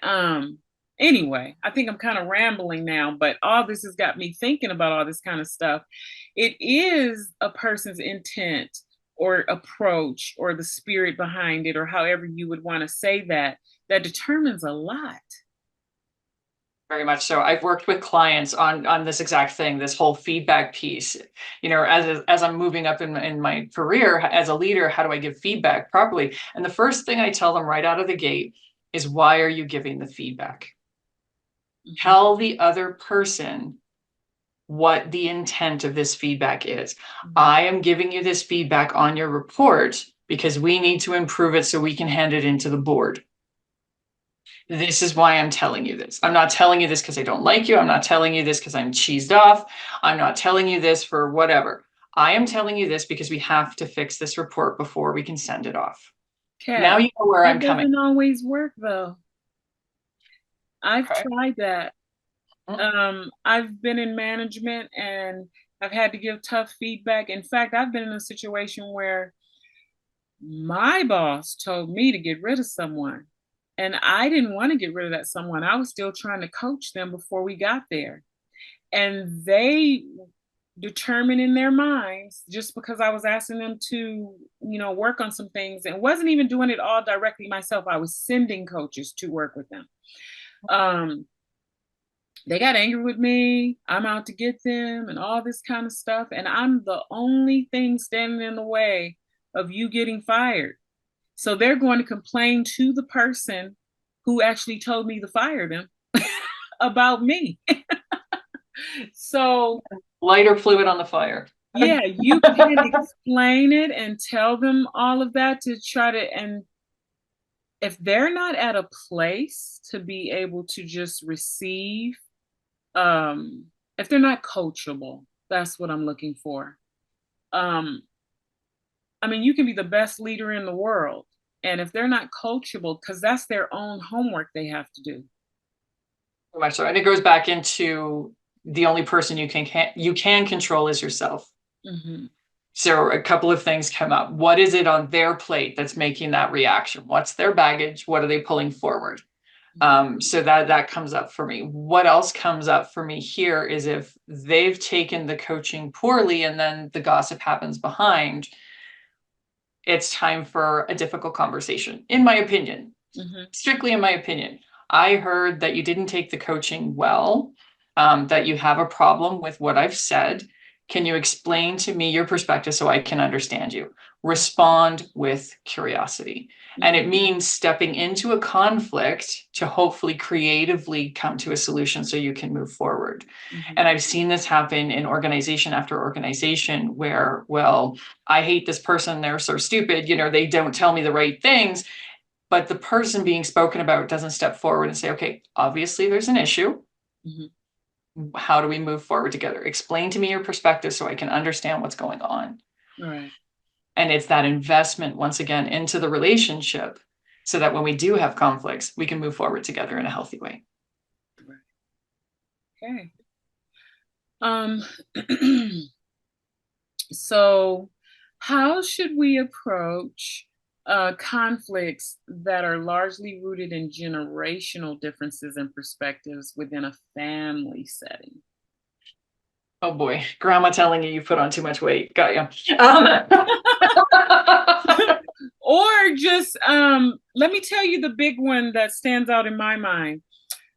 anyway, I think I'm kind of rambling now, but all this has got me thinking about all this kind of stuff. It is a person's intent or approach or the spirit behind it, or however you would want to say that, that determines a lot.
Very much so. I've worked with clients on this exact thing, this whole feedback piece. As I'm moving up in my career as a leader, how do I give feedback properly? And the first thing I tell them right out of the gate is, why are you giving the feedback?
Mm-hmm.
Tell the other person what the intent of this feedback is. Mm-hmm. I am giving you this feedback on your report because we need to improve it so we can hand it into the board. This is why I'm telling you this. I'm not telling you this because I don't like you. I'm not telling you this because I'm cheesed off. I'm not telling you this for whatever. I am telling you this because we have to fix this report before we can send it off.
Kat,
now you know where I'm coming.
That doesn't always work though. I've
Okay.
tried that. I've been in management and I've had to give tough feedback. In fact, I've been in a situation where my boss told me to get rid of someone. And I didn't want to get rid of that someone. I was still trying to coach them before we got there. And they determined in their minds, just because I was asking them to, work on some things and wasn't even doing it all directly myself. I was sending coaches to work with them. They got angry with me. I'm out to get them and all this kind of stuff. And I'm the only thing standing in the way of you getting fired. So they're going to complain to the person who actually told me to fire them about me. So
lighter fluid on the fire.
yeah, you can explain it and tell them all of that to try to, and if they're not at a place to be able to just receive, um, if they're not coachable, that's what I'm looking for. Um, I mean, you can be the best leader in the world, and if they're not coachable, because that's their own homework they have to do.
So much so. And it goes back into the only person you can control is yourself.
Hmm.
So a couple of things come up. What is it on their plate that's making that reaction? What's their baggage? What are they pulling forward? So that comes up for me. What else comes up for me here is if they've taken the coaching poorly and then the gossip happens behind, it's time for a difficult conversation, in my opinion.
Hmm.
Strictly in my opinion. I heard that you didn't take the coaching well, that you have a problem with what I've said. Can you explain to me your perspective so I can understand you? Respond with curiosity. And it means stepping into a conflict to hopefully creatively come to a solution so you can move forward.
Hmm.
And I've seen this happen in organization after organization where, well, I hate this person, they're so stupid, they don't tell me the right things. But the person being spoken about doesn't step forward and say, okay, obviously there's an issue.
Hmm.
How do we move forward together? Explain to me your perspective so I can understand what's going on.
Right.
And it's that investment, once again, into the relationship so that when we do have conflicts, we can move forward together in a healthy way.
Right. Okay. Um, so how should we approach conflicts that are largely rooted in generational differences and perspectives within a family setting?
Oh boy, grandma telling you put on too much weight. Got you.
Or just let me tell you the big one that stands out in my mind.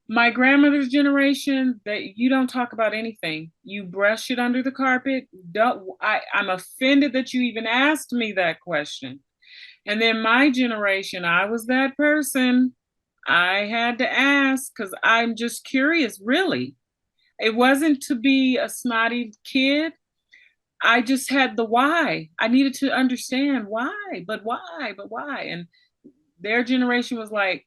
My grandmother's generation, that you don't talk about anything. You brush it under the carpet. I'm offended that you even asked me that question. And then my generation, I was that person. I had to ask because I'm just curious, really. It wasn't to be a snotty kid. I just had the why. I needed to understand why, but why, but why. And their generation was like,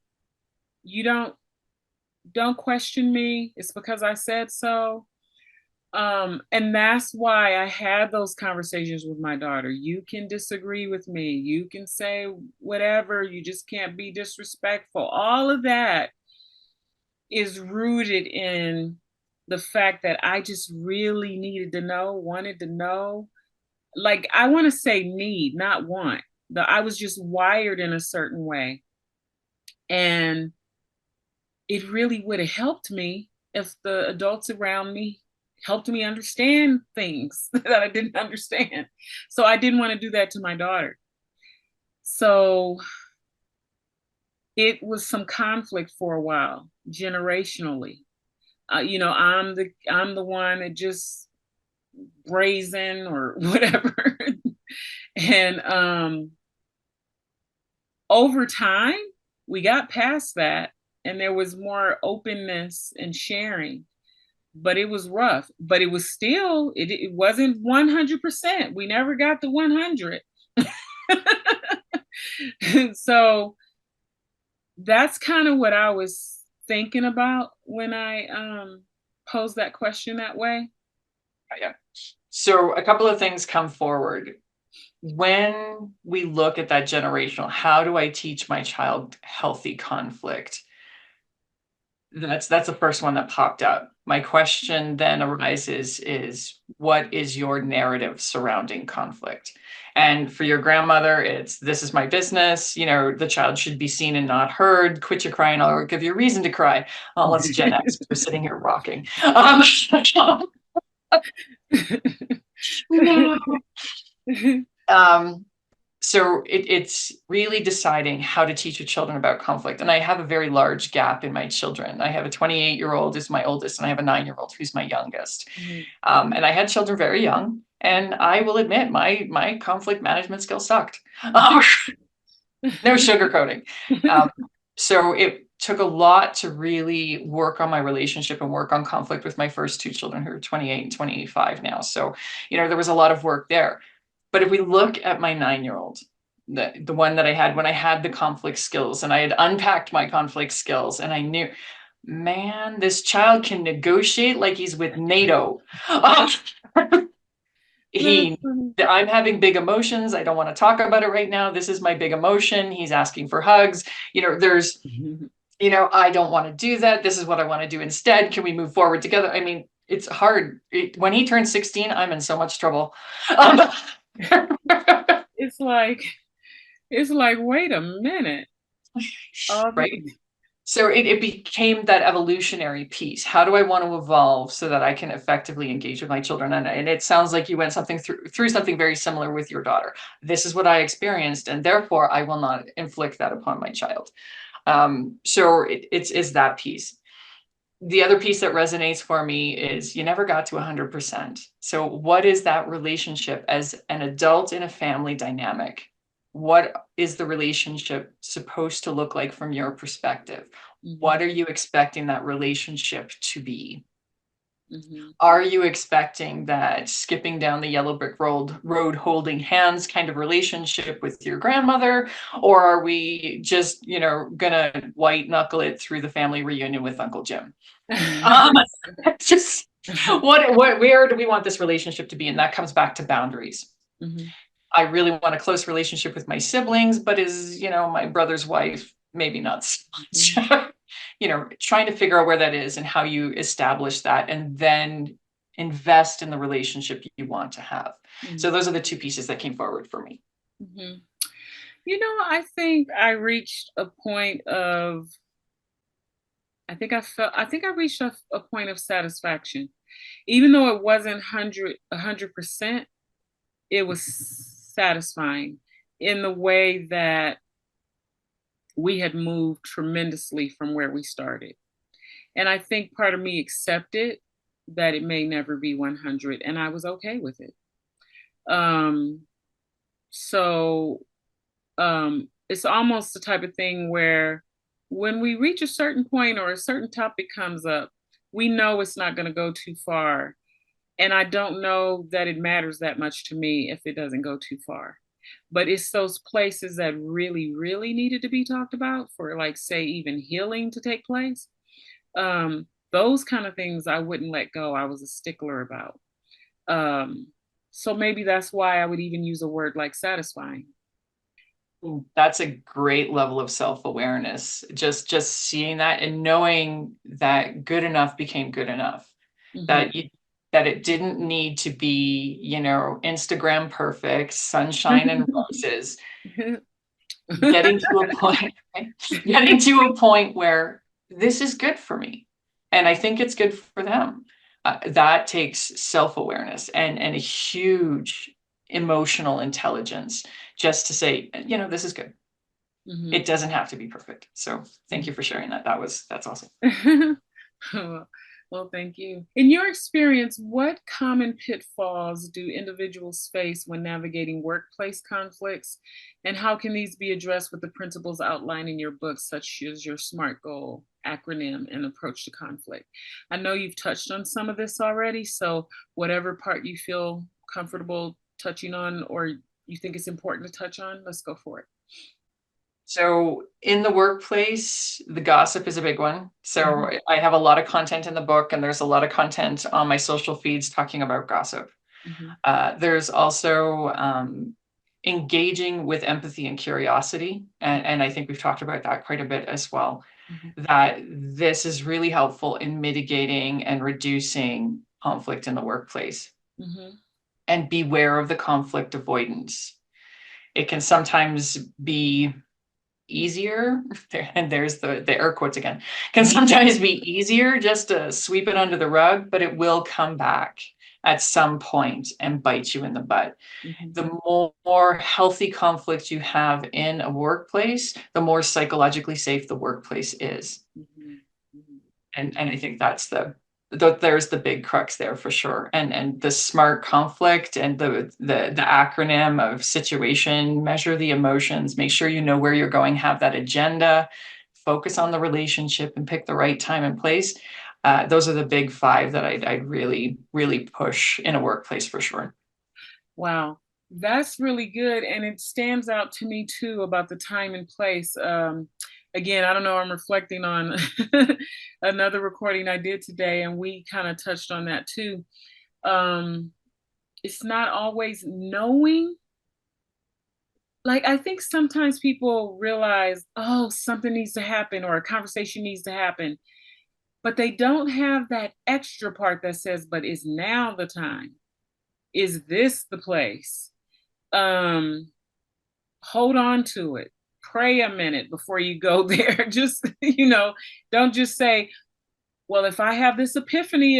you don't question me. It's because I said so. And that's why I had those conversations with my daughter. You can disagree with me. You can say whatever. You just can't be disrespectful. All of that is rooted in the fact that I just really needed to know, wanted to know. Like, I want to say need, not want. I was just wired in a certain way. And it really would have helped me if the adults around me helped me understand things that I didn't understand. So I didn't want to do that to my daughter. So it was some conflict for a while, generationally. I'm the one that just brazen or whatever. And over time, we got past that, and there was more openness and sharing. But it was rough. But it was still, it wasn't 100%. We never got the 100. So that's kind of what I was thinking about when I posed that question that way.
Yeah. So a couple of things come forward. When we look at that generational, how do I teach my child healthy conflict? That's the first one that popped up. My question then arises is what is your narrative surrounding conflict? And for your grandmother, it's this is my business. The child should be seen and not heard. Quit your crying, I'll give you a reason to cry. Oh, that's Gen X. We're sitting here rocking. No. So it's really deciding how to teach your children about conflict. And I have a very large gap in my children. I have a 28-year-old who's my oldest, and I have a 9-year-old who's my youngest. And I had children very young, and I will admit my conflict management skills sucked. No sugarcoating. So took a lot to really work on my relationship and work on conflict with my first two children, who are 28 and 25 now. So, there was a lot of work there. But if we look at my 9-year-old, the one that I had when I had the conflict skills, and I had unpacked my conflict skills, and I knew, man, this child can negotiate like he's with NATO.
That's funny.
I'm having big emotions. I don't want to talk about it right now. This is my big emotion. He's asking for hugs. There's, I don't want to do that. This is what I want to do instead. Can we move forward together? I mean, it's hard. When he turns 16, I'm in so much trouble.
It's like, wait a minute.
Right. So it became that evolutionary piece. How do I want to evolve so that I can effectively engage with my children? And it sounds like you went through something very similar with your daughter. This is what I experienced, and therefore I will not inflict that upon my child. So it's that piece. The other piece that resonates for me is you never got to 100%. So what is that relationship as an adult in a family dynamic? What is the relationship supposed to look like from your perspective? What are you expecting that relationship to be? Are you expecting that skipping down the yellow brick road holding hands kind of relationship with your grandmother? Or are we just, gonna white knuckle it through the family reunion with Uncle Jim? Just where do we want this relationship to be? And that comes back to boundaries. I really want a close relationship with my siblings, but my brother's wife, maybe not so much. Trying to figure out where that is and how you establish that, and then invest in the relationship you want to have. So those are the two pieces that came forward for me.
I think I reached a point of, I think I reached a point of satisfaction. Even though it wasn't 100%, it was satisfying in the way that we had moved tremendously from where we started. And I think part of me accepted that it may never be 100, and I was okay with it. It's almost the type of thing where when we reach a certain point or a certain topic comes up, we know it's not going to go too far. And I don't know that it matters that much to me if it doesn't go too far. But it's those places that really, really needed to be talked about for, like, say, even healing to take place. Those kind of things I wouldn't let go. I was a stickler about. So maybe that's why I would even use a word like satisfying.
That's a great level of self-awareness. Just seeing that and knowing that good enough became good enough. That it didn't need to be, Instagram perfect, sunshine and roses. Getting to a point where this is good for me, and I think it's good for them. That takes self-awareness and a huge emotional intelligence, just to say, this is good. It doesn't have to be perfect. So thank you for sharing that. That's awesome.
Well, thank you. In your experience, what common pitfalls do individuals face when navigating workplace conflicts? And how can these be addressed with the principles outlined in your book, such as your SMART goal, acronym, and approach to conflict? I know you've touched on some of this already, so whatever part you feel comfortable touching on or you think it's important to touch on, let's go for it.
So in the workplace, the gossip is a big one. So I have a lot of content in the book, and there's a lot of content on my social feeds talking about gossip. There's also engaging with empathy and curiosity. And I think we've talked about that quite a bit as well. That this is really helpful in mitigating and reducing conflict in the workplace. And beware of the conflict avoidance. It can sometimes be easier, and there's the air quotes again, can sometimes be easier just to sweep it under the rug, but it will come back at some point and bite you in the butt. The more healthy conflict you have in a workplace, the more psychologically safe the workplace is. And I think that's there's the big crux there for sure. And the SMART conflict and the acronym of situation, measure the emotions, make sure you know where you're going, have that agenda, focus on the relationship and pick the right time and place. Those are the big five that I'd really, really push in a workplace for sure.
Wow, that's really good. And it stands out to me too about the time and place. Again, I don't know, I'm reflecting on another recording I did today, and we kind of touched on that too. Um, it's not always knowing. Like, I think sometimes people realize, oh, something needs to happen or a conversation needs to happen, but they don't have that extra part that says, but is now the time? Is this the place? Um, Hold on to it. Pray a minute before you go there. Just, don't just say, well, if I have this epiphany,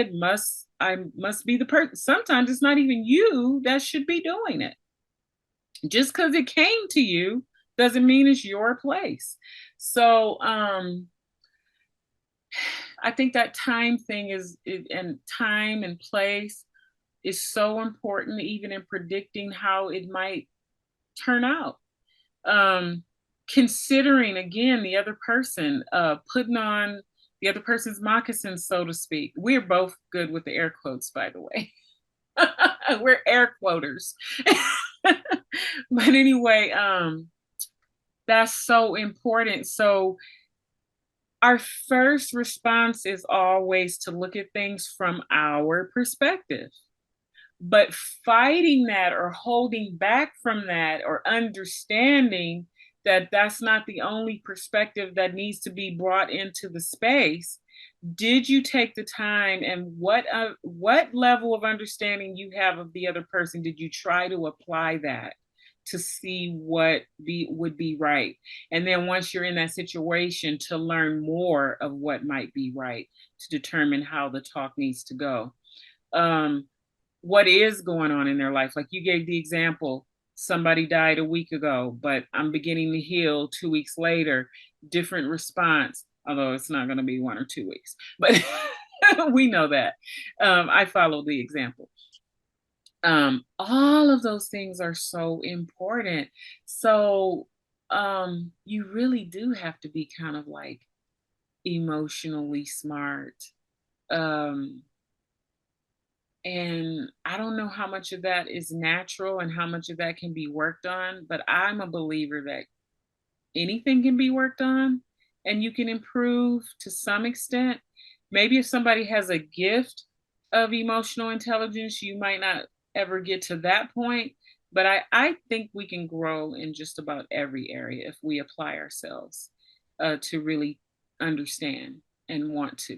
I must be the person. Sometimes it's not even you that should be doing it. Just because it came to you doesn't mean it's your place. So I think that time thing and time and place is so important, even in predicting how it might turn out. um Considering again the other person, putting on the other person's moccasins, so to speak. We're both good with the air quotes, by the way. We're air quoters. But anyway, that's so important. So our first response is always to look at things from our perspective. But fighting that or holding back from that or understanding that that's not the only perspective that needs to be brought into the space. Did you take the time, and what level of understanding you have of the other person? Did you try to apply that to see what would be right? And then once you're in that situation, to learn more of what might be right to determine how the talk needs to go. Um, what is going on in their life. Like you gave the example, somebody died a week ago, but I'm beginning to heal 2 weeks later. Different response, although it's not going to be 1 or 2 weeks, but we know that. I follow the example. All of those things are so important. So you really do have to be kind of like emotionally smart. Um, And I don't know how much of that is natural and how much of that can be worked on, but I'm a believer that anything can be worked on and you can improve to some extent. Maybe if somebody has a gift of emotional intelligence, you might not ever get to that point. But I think we can grow in just about every area if we apply ourselves to really understand and want to.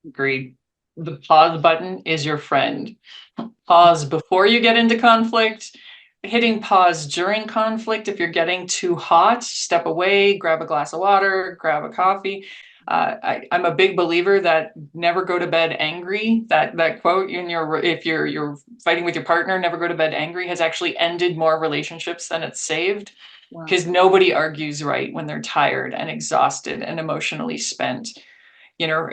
Agreed. The pause button is your friend. Pause before you get into conflict, hitting pause during conflict. If you're getting too hot, step away, grab a glass of water, grab a coffee. I'm a big believer that never go to bed angry. That quote in if you're fighting with your partner, never go to bed angry, has actually ended more relationships than it's saved.
Wow.
Because nobody argues right when they're tired and exhausted and emotionally spent. You know,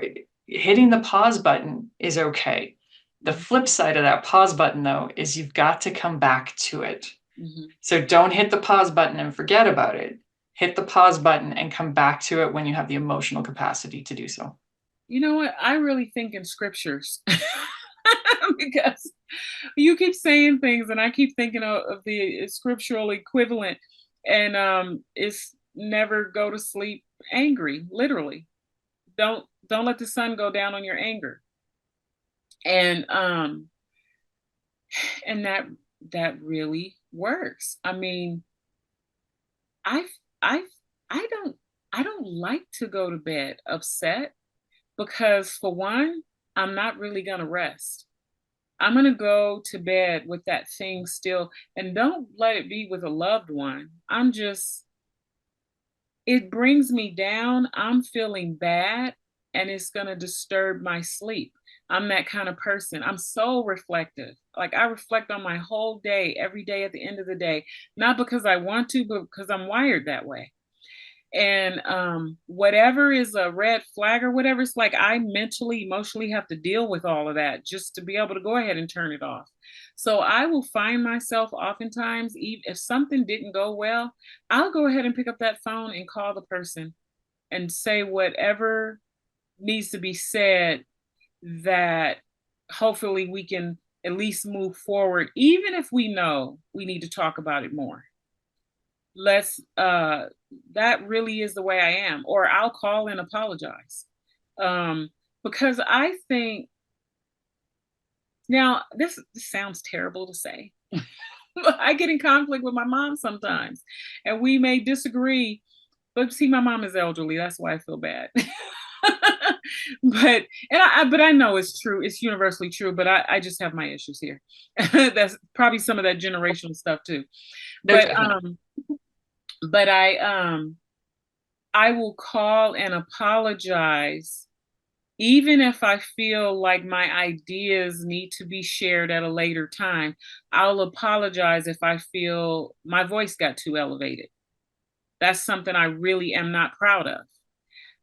hitting the pause button is okay. The flip side of that pause button, though, is you've got to come back to it.
Mm-hmm.
So don't hit the pause button and forget about it. Hit the pause button and come back to it when you have the emotional capacity to do so.
You know what? I really think in scriptures because you keep saying things and I keep thinking of the scriptural equivalent, and it's never go to sleep angry, literally. Don't let the sun go down on your anger. And and that really works. I mean, I I I don't like to go to bed upset because for one, I'm not really going to rest. I'm going to go to bed with that thing still, and don't let it be with a loved one. It brings me down. I'm feeling bad and it's going to disturb my sleep. I'm that kind of person. I'm so reflective. Like I reflect on my whole day, every day at the end of the day, not because I want to, but because I'm wired that way. And whatever is a red flag or whatever, it's like I mentally, emotionally have to deal with all of that just to be able to go ahead and turn it off. So I will find myself oftentimes, if something didn't go well, I'll go ahead and pick up that phone and call the person and say whatever needs to be said, that hopefully we can at least move forward, even if we know we need to talk about it more. Let's That really is the way I am. Or I'll call and apologize. um because I think, now this sounds terrible to say, but I get in conflict with my mom sometimes, and we may disagree. But see, my mom is elderly, that's why I feel bad. But I know it's true, it's universally true, but I just have my issues here. That's probably some of that generational stuff too.
No,
but
definitely.
um but I will call and apologize, even if I feel like my ideas need to be shared at a later time. I'll apologize if I feel my voice got too elevated. That's something I really am not proud of.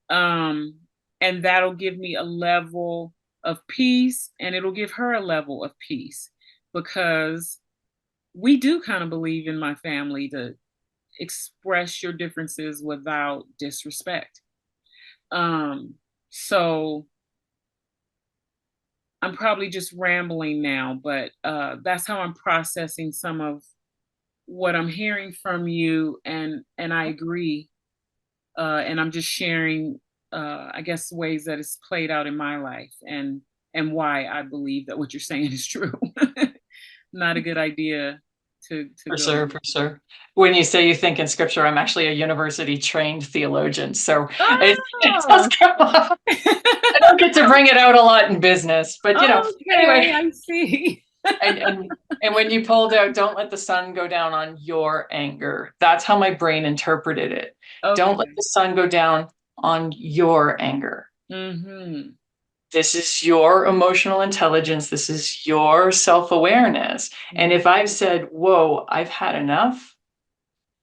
Um, and that'll give me a level of peace, and it'll give her a level of peace, because we do kind of believe in my family to express your differences without disrespect. So I'm probably just rambling now, but that's how I'm processing some of what I'm hearing from you, and I agree. And I'm just sharing, I guess, ways that it's played out in my life, and why I believe that what you're saying is true. Not a good idea to
For
go.
sure, for sure. When you say you think in scripture, I'm actually a university trained theologian, so it does
Oh,
come up. I don't get to bring it out a lot in business, but
okay,
anyway.
I see.
And and when you pulled out, don't let the sun go down on your anger. That's how my brain interpreted it. Don't let
Okay.
the sun go down on your anger.
Mm-hmm.
This is your emotional intelligence. This is your self-awareness. And if I've said, whoa, I've had enough,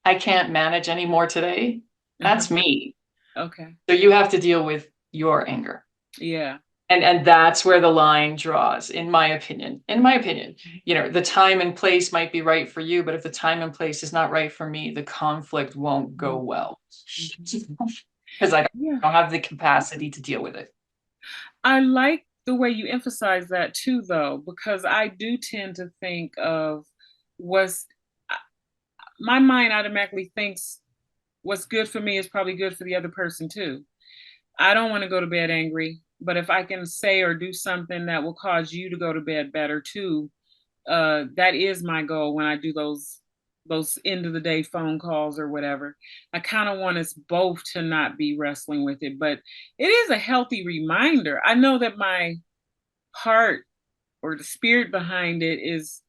I can't manage anymore today,
Uh-huh.
that's me.
Okay.
So you have to deal with your anger.
Yeah.
And that's where the line draws, in my opinion. In my opinion, the time and place might be right for you, but if the time and place is not right for me, the conflict won't go
Mhm.
well
Mhm.
because I
Yeah.
don't have the capacity to deal with it.
I like the way you emphasize that too, though, because I do tend to think of what's my mind automatically thinks what's good for me is probably good for the other person too. I don't want to go to bed angry, but if I can say or do something that will cause you to go to bed better too, that is my goal when I do those end of the day phone calls or whatever. I kind of want us both to not be wrestling with it, but it is a healthy reminder. I know that my heart or the spirit behind it is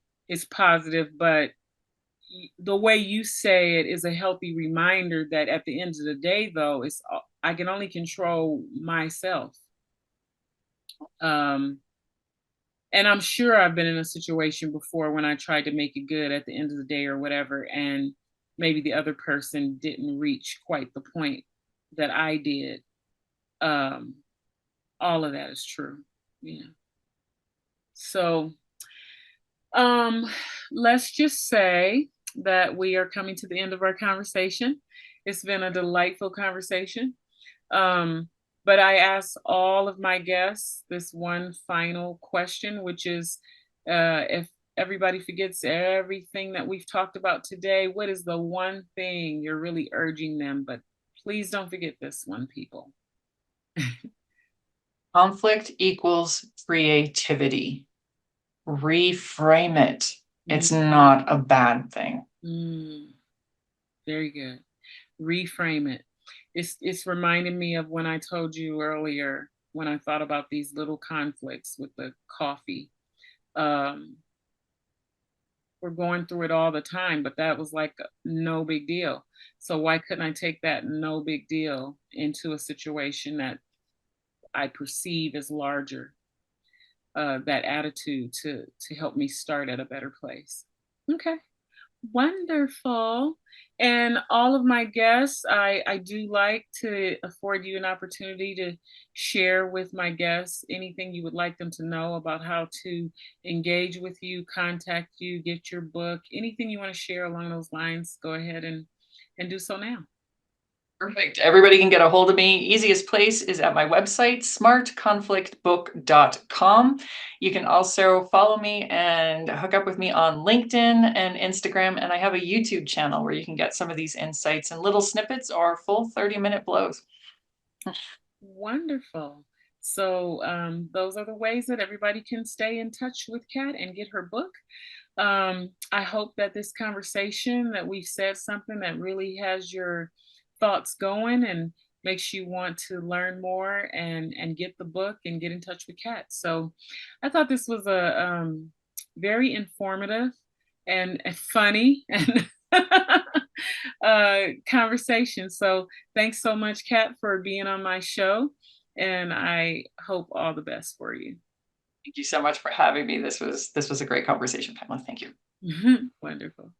positive, but the way you say it is a healthy reminder that at the end of the day, though, it's I can only control myself. Um, and I'm sure I've been in a situation before when I tried to make it good at the end of the day or whatever, and maybe the other person didn't reach quite the point that I did. Um, all of that is true. Yeah. So Um, let's just say that we are coming to the end of our conversation. It's been a delightful conversation. Um, but I ask all of my guests this one final question, which is, if everybody forgets everything that we've talked about today, what is the one thing you're really urging them? But please don't forget this one, people.
Conflict equals creativity. Reframe it. It's
Mm,
not a bad thing.
mm, very good. Reframe it. It's reminding me of when I told you earlier when I thought about these little conflicts with the coffee. Um, we're going through it all the time, but that was like no big deal. So why couldn't I take that no big deal into a situation that I perceive as larger? That attitude to help me start at a better place. Okay. Wonderful. And all of my guests, I do like to afford you an opportunity to share with my guests anything you would like them to know about how to engage with you, contact you, get your book, anything you want to share along those lines, go ahead and do so now.
Perfect. Everybody can get a hold of me. Easiest place is at my website, smartconflictbook.com. You can also follow me and hook up with me on LinkedIn and Instagram. And I have a YouTube channel where you can get some of these insights and little snippets or full 30-minute blows.
Wonderful. So those are the ways that everybody can stay in touch with Kat and get her book. I hope that this conversation that we've said something that really has your thoughts going and makes you want to learn more and get the book and get in touch with Kat. So I thought this was a very informative and funny and conversation. So thanks so much, Kat, for being on my show. And I hope all the best for you.
Thank you so much for having me. This was a great conversation, Pamela. Thank you.
Wonderful.